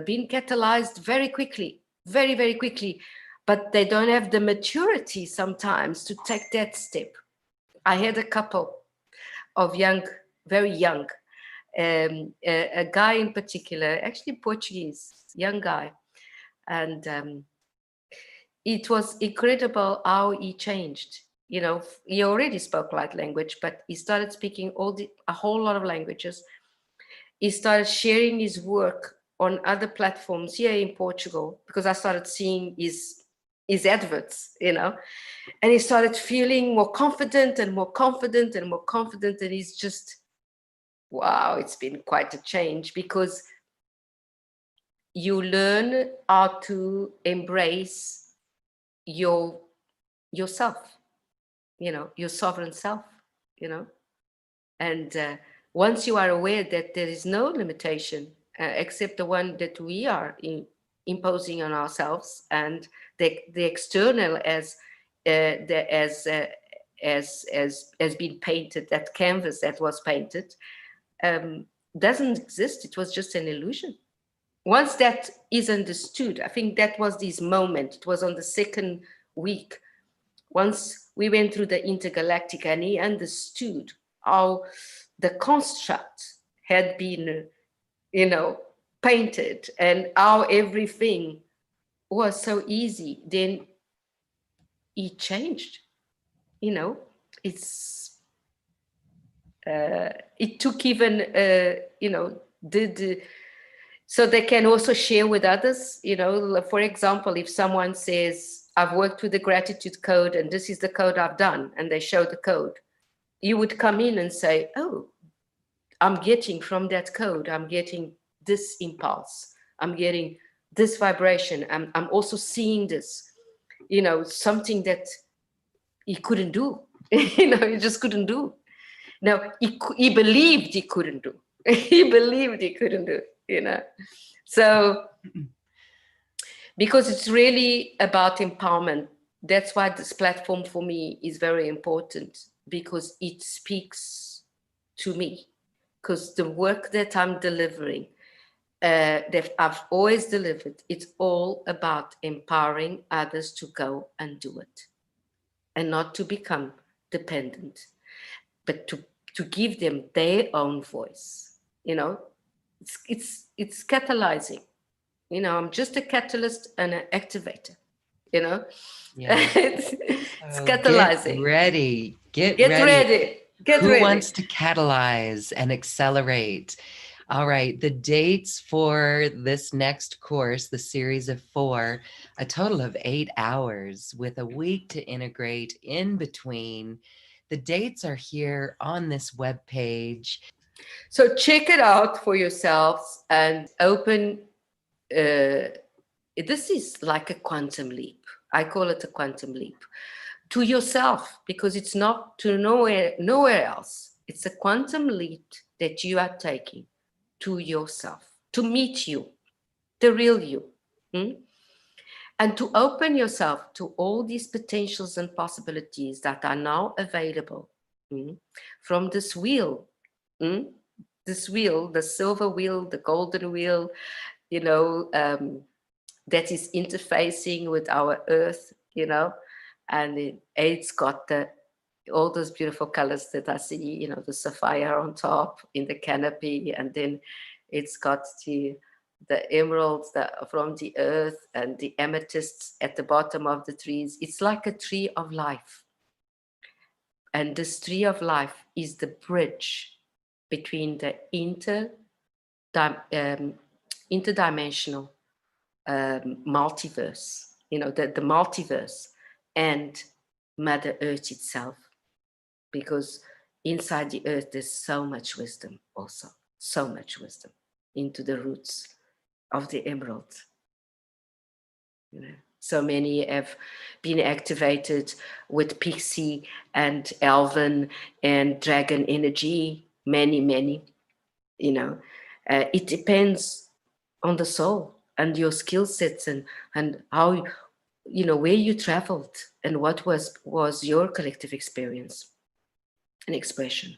been catalyzed very quickly, very, very quickly, but they don't have the maturity sometimes to take that step. I had a couple of very young, a guy in particular, actually Portuguese, young guy. And it was incredible how he changed. He already spoke light language, but he started speaking a whole lot of languages. He started sharing his work on other platforms here in Portugal, because I started seeing his adverts, and he started feeling more confident and more confident and more confident. And he's just, wow, it's been quite a change, because you learn how to embrace yourself, your sovereign self, and once you are aware that there is no limitation except the one that we are imposing on ourselves, and the external as been painted, that canvas that was painted doesn't exist. It was just an illusion, once that is understood, I think that was this moment. It was on the second week. Once we went through the intergalactic and he understood how the construct had been, painted and how everything was so easy, then he changed. It's it took even so they can also share with others. For example, if someone says, I've worked with the gratitude code and this is the code I've done, and they show the code, you would come in and say, oh, I'm getting from that code, I'm getting this impulse, I'm getting this vibration, I'm also seeing this, something that he couldn't do. He just couldn't do. No, he believed he couldn't do. He believed he couldn't do, So, because it's really about empowerment. That's why this platform for me is very important, because it speaks to me. Because the work that I'm delivering, that I've always delivered, it's all about empowering others to go and do it, and not to become dependent, but to give them their own voice. It's catalyzing. I'm just a catalyst and an activator. Yeah. It's Oh, catalyzing. Get ready. Who wants to catalyze and accelerate? All right, the dates for this next course, the series of 4, a total of 8 hours with a week to integrate in between. The dates are here on this webpage. So check it out for yourselves and open. This is like a quantum leap. I call it a quantum leap to yourself, because it's not to nowhere else. It's a quantum leap that you are taking to yourself, to meet you, the real you. And to open yourself to all these potentials and possibilities that are now available from this wheel. This wheel, the silver wheel, the golden wheel, that is interfacing with our earth, and it's got all those beautiful colors that I see, the sapphire on top in the canopy, and then it's got the emeralds from the earth and the amethysts at the bottom of the trees. It's like a tree of life. And this tree of life is the bridge between the interdimensional multiverse, the multiverse, and Mother Earth itself. Because inside the earth, there's so much wisdom also, so much wisdom into the roots of the emerald. So many have been activated with pixie and elven and dragon energy, many, it depends on the soul and your skill sets and how, where you traveled and what was your collective experience and expression.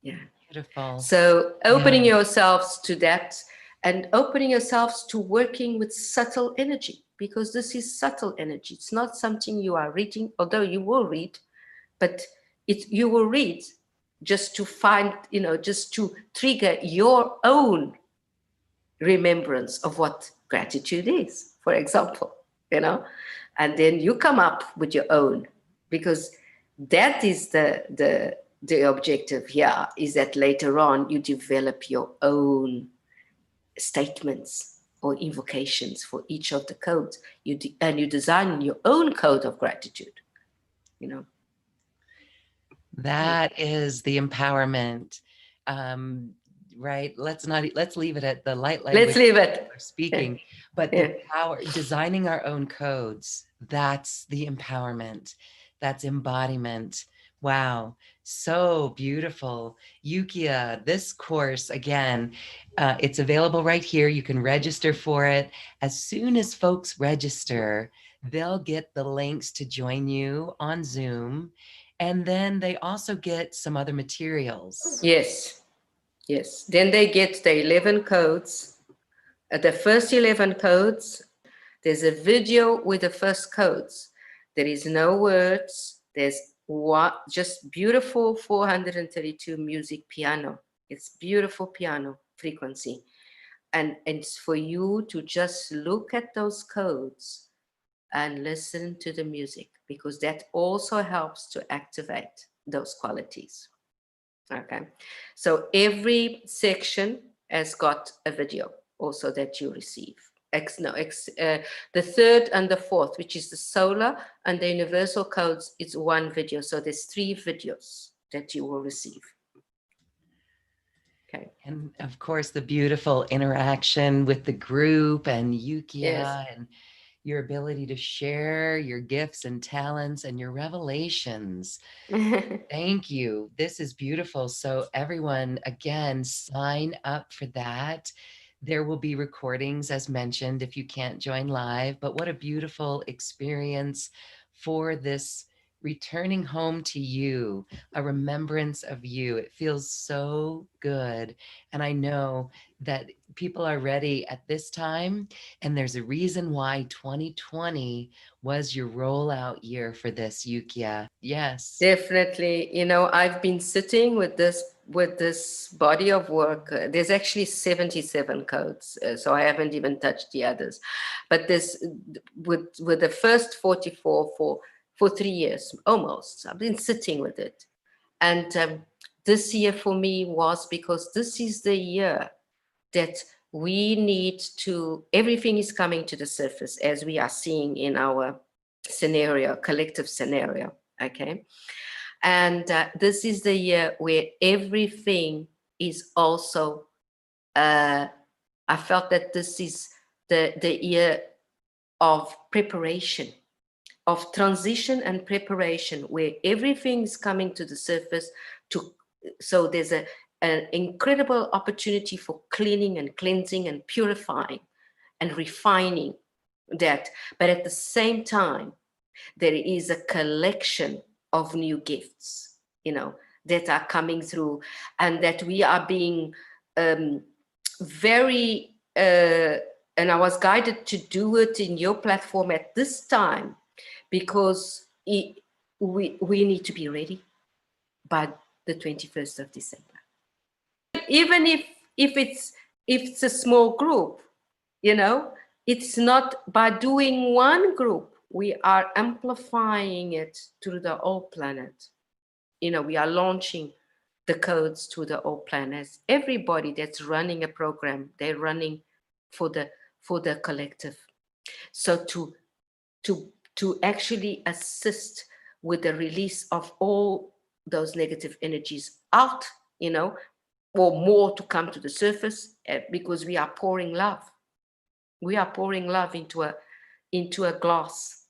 Yeah. Beautiful. So opening yourselves to that, and opening yourselves to working with subtle energy, because this is subtle energy. It's not something you are reading, although you will read, but you will read just to find, just to trigger your own remembrance of what gratitude is, for example, and then you come up with your own, because that is the objective here, is that later on you develop your own statements or invocations for each of the codes, and you design your own code of gratitude. That is the empowerment. Right? Let's leave it at the light language. Let's leave it. Speaking, but the power, designing our own codes, that's the empowerment. That's embodiment. Wow, so beautiful. Yukia, this course, again, it's available right here. You can register for it. As soon as folks register, they'll get the links to join you on Zoom. And then they also get some other materials. Yes. Yes. Then they get the 11 codes. The first 11 codes, there's a video with the first codes. There is no words. There's what, just beautiful 432 music piano. It's beautiful piano frequency. And it's for you to just look at those codes and listen to the music, because that also helps to activate those qualities. Okay. So every section has got a video also that you receive. The third and the fourth, which is the solar and the universal codes, is one video. So there's 3 videos that you will receive. Okay. And of course, the beautiful interaction with the group and Yukia, Yes. and your ability to share your gifts and talents and your revelations. Thank you. This is beautiful. So everyone, again, sign up for that. There will be recordings, as mentioned, if you can't join live, but what a beautiful experience for this returning home to you, a remembrance of you. It feels so good. And I know that people are ready at this time, and there's a reason why 2020 was your rollout year for this, Yukia. Yes. Definitely. You know, I've been sitting with this body of work. There's actually 77 codes, so I haven't even touched the others. But this, with the first 44 for 3 years almost, I've been sitting with it. And this year for me was because this is the year that we need to. Everything is coming to the surface, as we are seeing in our scenario, collective scenario. Okay. And this is the year where everything is also, I felt that this is the year of preparation, of transition and preparation, where everything is coming to the surface. So there's an incredible opportunity for cleaning and cleansing and purifying and refining that. But at the same time, there is a collection of new gifts, that are coming through, and that we are being very, and I was guided to do it in your platform at this time, because we need to be ready by the 21st of December. Even if it's a small group, it's not by doing one group. We are amplifying it to the whole planet. We are launching the codes to the whole planet. Everybody that's running a program, they're running for the collective. So to actually assist with the release of all those negative energies out, or more to come to the surface, because we are pouring love. We are pouring love into a glass,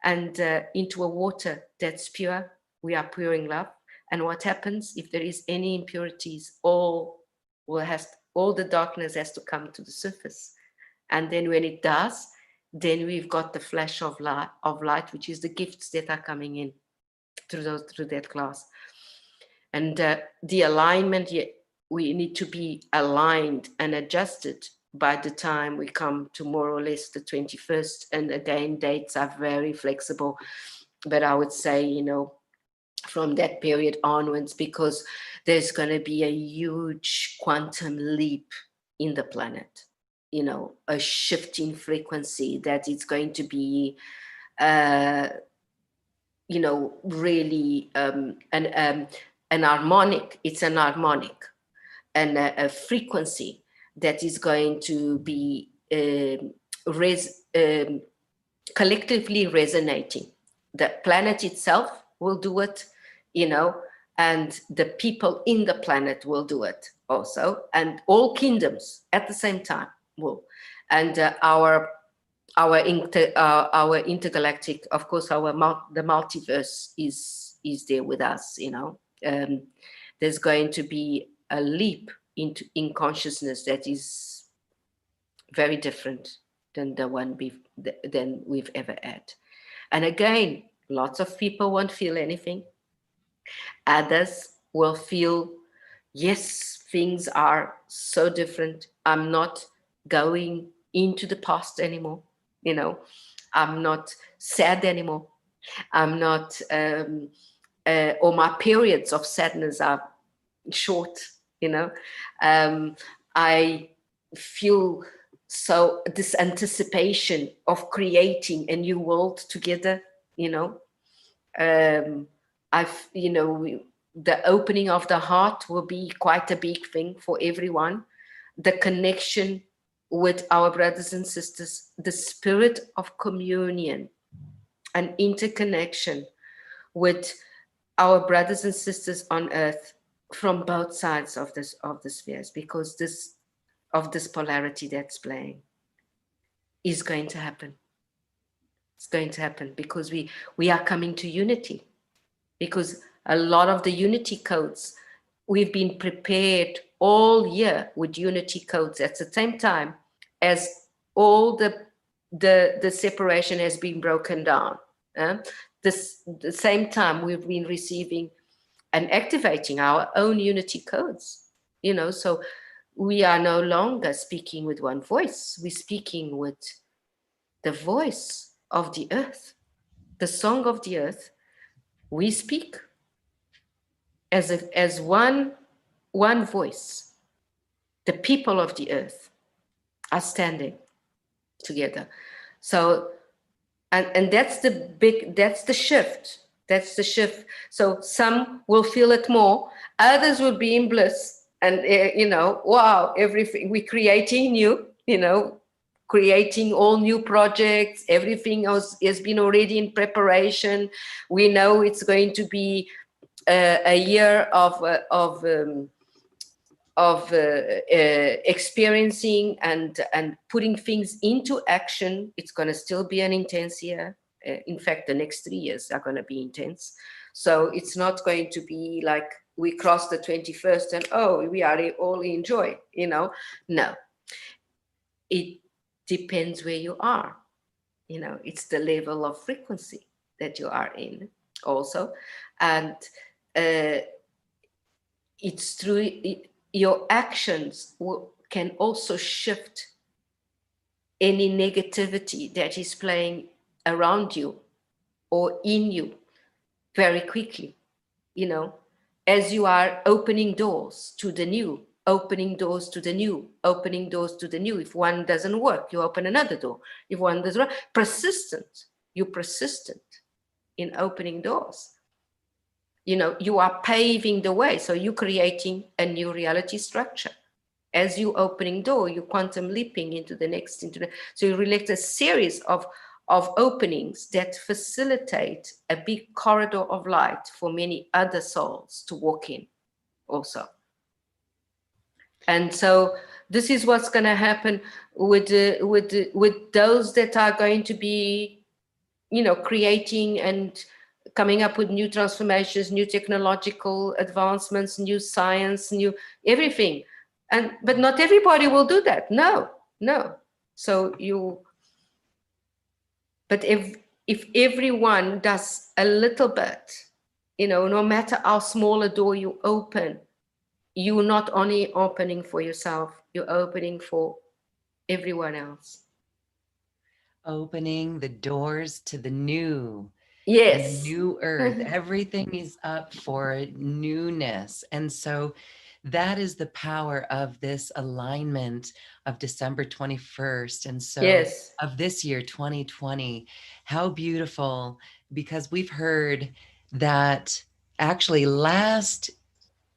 and into a water that's pure. We are pouring love. And what happens if there is any impurities? All the darkness has to come to the surface. And then when it does, then we've got the flash of light, which is the gifts that are coming in through that glass. And the alignment, we need to be aligned and adjusted by the time we come to more or less the 21st. And again, dates are very flexible, but I would say, from that period onwards, because there's going to be a huge quantum leap in the planet, a shift in frequency that is going to be, really an harmonic. It's an harmonic and a frequency that is going to be collectively resonating. The planet itself will do it, and the people in the planet will do it also, and all kingdoms at the same time will. And our intergalactic, of course, the multiverse is there with us. There's going to be a leap in consciousness that is very different than the one than we've ever had. And again, lots of people won't feel anything. Others will feel, yes, things are so different. I'm not going into the past anymore. You know, I'm not sad anymore. I'm not, or my periods of sadness are short, you know. I feel so this anticipation of creating a new world together, you know. The opening of the heart will be quite a big thing for everyone. The connection with our brothers and sisters, the spirit of communion and interconnection with our brothers and sisters on earth from both sides of the spheres, because this polarity that's playing is going to happen. It's going to happen because we are coming to unity, because a lot of the unity codes, we've been prepared all year with unity codes at the same time as all the separation has been broken down. The same time we've been receiving and activating our own unity codes, you know. So we are no longer speaking with one voice. We're speaking with the voice of the earth, the song of the earth. We speak as one voice. The people of the earth are standing together. So, and that's the shift. That's the shift. So some will feel it more, others will be in bliss, and wow, everything we're creating new, creating all new projects. Everything else has been already in preparation. We know it's going to be a year of experiencing and putting things into action. It's going to still be an intense year. In fact, the next 3 years are going to be intense. So it's not going to be like we cross the 21st and we are all in joy, No, it depends where you are. It's the level of frequency that you are in also. And it's through your actions can also shift any negativity that is playing around you or in you very quickly, as you are opening doors to the new, opening doors to the new, opening doors to the new. If one doesn't work, you open another door. If one doesn't work, you're persistent in opening doors. You are paving the way. So you're creating a new reality structure. As you opening door, you quantum leaping into the next, so you relate a series of openings that facilitate a big corridor of light for many other souls to walk in also. And so this is what's going to happen with those that are going to be, creating and coming up with new transformations, new technological advancements, new science, new everything. But not everybody will do that. No. So but if everyone does a little bit, no matter how small a door you open, you're not only opening for yourself, you're opening for everyone else. Opening the doors to the new. Yes. The new earth. Everything is up for newness. And so that is the power of this alignment of December 21st. And so yes. Of this year, 2020, how beautiful, because we've heard that actually last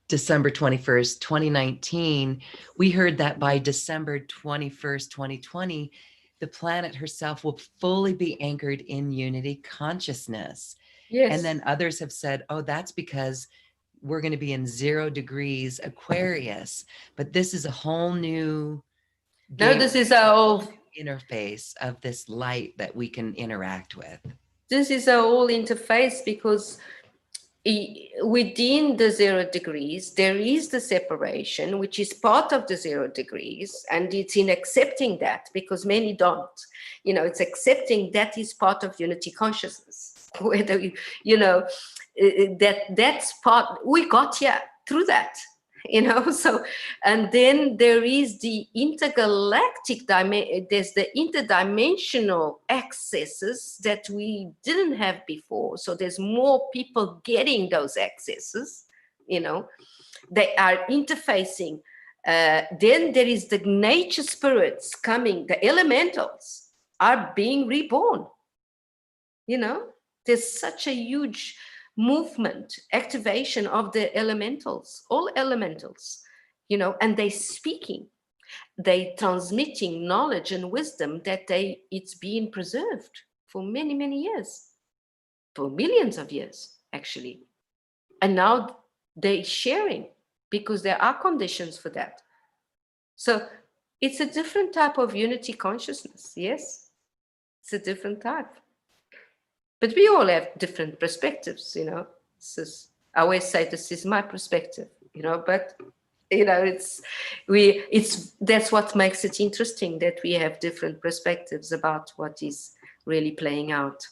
December 21st, 2019, we heard that by December 21st, 2020, the planet herself will fully be anchored in unity consciousness. Yes. And then others have said, that's because we're going to be in 0 degrees Aquarius. But this is a whole new this is a whole interface of this light that we can interact with. This is a whole interface, because within the 0 degrees, there is the separation, which is part of the 0 degrees. And it's in accepting that, because many don't, it's accepting that is part of unity consciousness. Whether, that's part, we got here through that. So, and then there is the intergalactic dimension, there's the interdimensional accesses that we didn't have before. So there's more people getting those accesses, they are interfacing. Then there is the nature spirits coming, the elementals are being reborn. There's such a huge movement, activation of the elementals, all elementals, and they speaking, they transmitting knowledge and wisdom that it's being preserved for many, many years, for millions of years, actually. And now they're sharing because there are conditions for that. So it's a different type of unity consciousness. Yes, it's a different type. But we all have different perspectives, I always say this is my perspective, but that's what makes it interesting, that we have different perspectives about what is really playing out.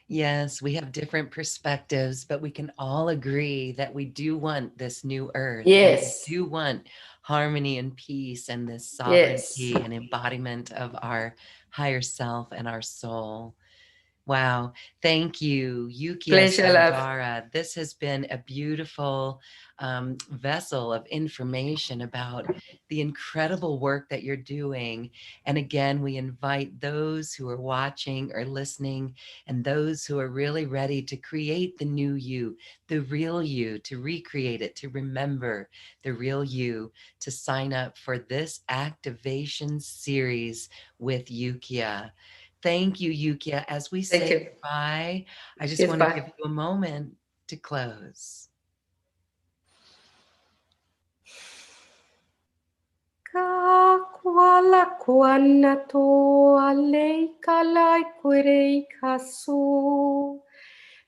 Yes, we have different perspectives, but we can all agree that we do want this new earth. Yes. And we do want harmony and peace and this sovereignty Yes. and embodiment of our higher self and our soul. Wow. Thank you, Yukia Pleasure, love. Sandara. This has been a beautiful vessel of information about the incredible work that you're doing. And again, we invite those who are watching or listening and those who are really ready to create the new you, the real you, to recreate it, to remember the real you, to sign up for this activation series with Yukia. Thank you, Yukia. As we say goodbye, I just want to give you a moment to close. Kakwala kwana to alei kalai kurei kasu.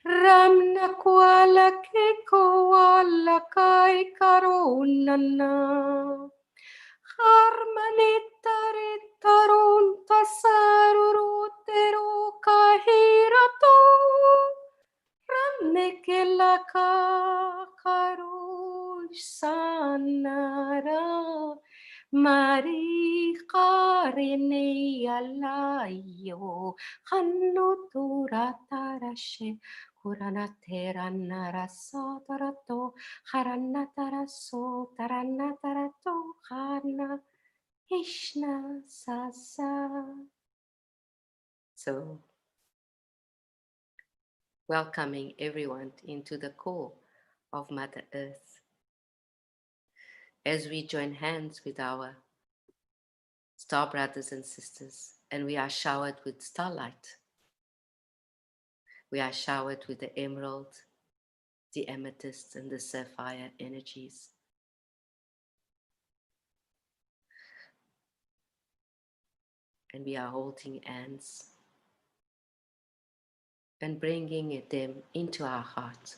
Ramna kwala ke koala kai karunana. Harmanitare tarun tasaruru teru kahirato. Ramne ke laka karu sanara. Mari qarine alayo hannu turatarashe kurana terana tarato harana tarato hana ishna sasa. So, welcoming everyone into the core of Mother Earth, as we join hands with our star brothers and sisters, and we are showered with starlight. We are showered with the emerald, the amethyst, and the sapphire energies. And we are holding hands and bringing them into our heart.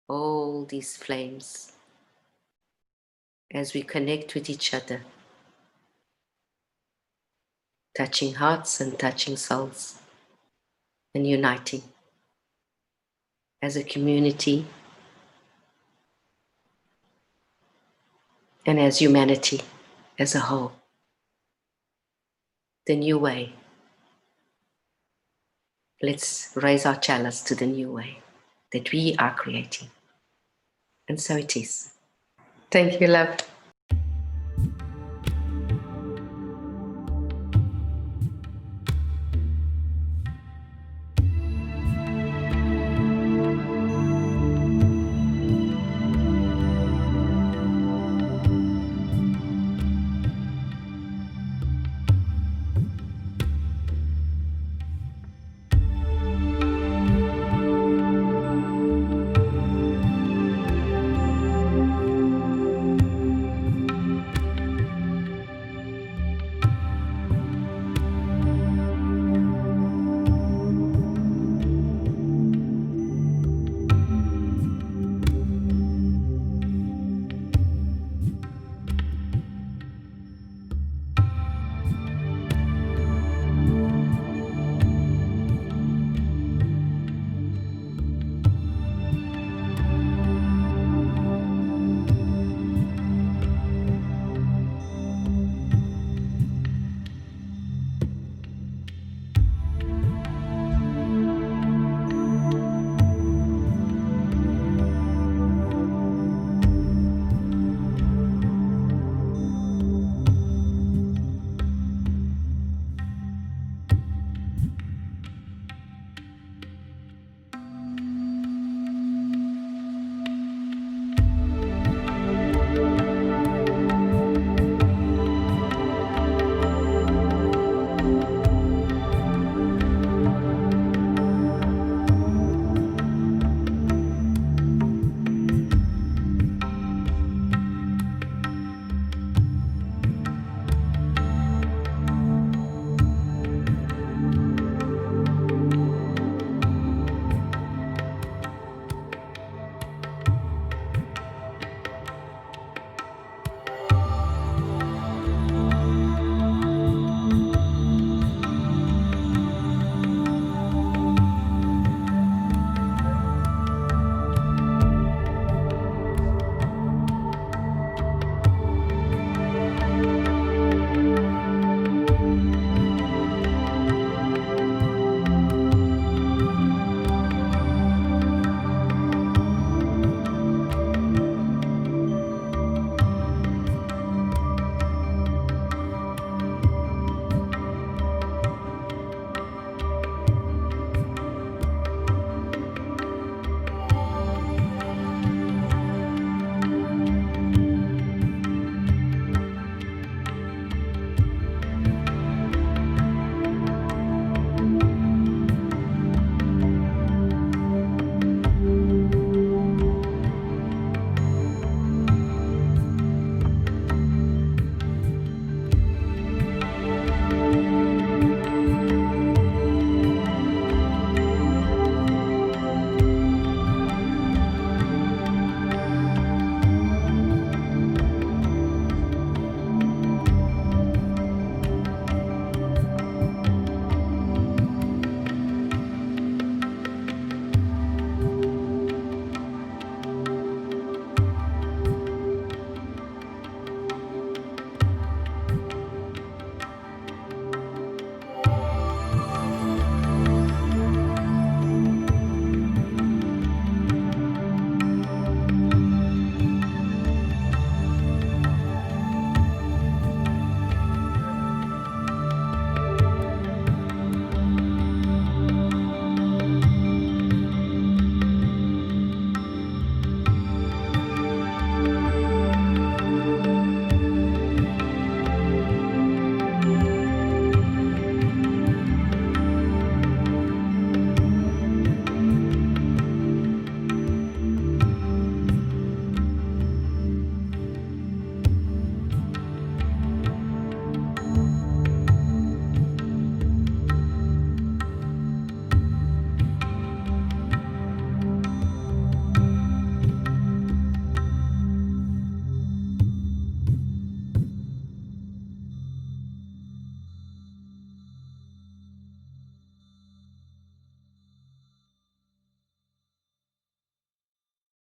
All these flames, as we connect with each other, touching hearts and touching souls, and uniting as a community and as humanity as a whole. The new way. Let's raise our chalice to the new way that we are creating. And so it is. Thank you, love.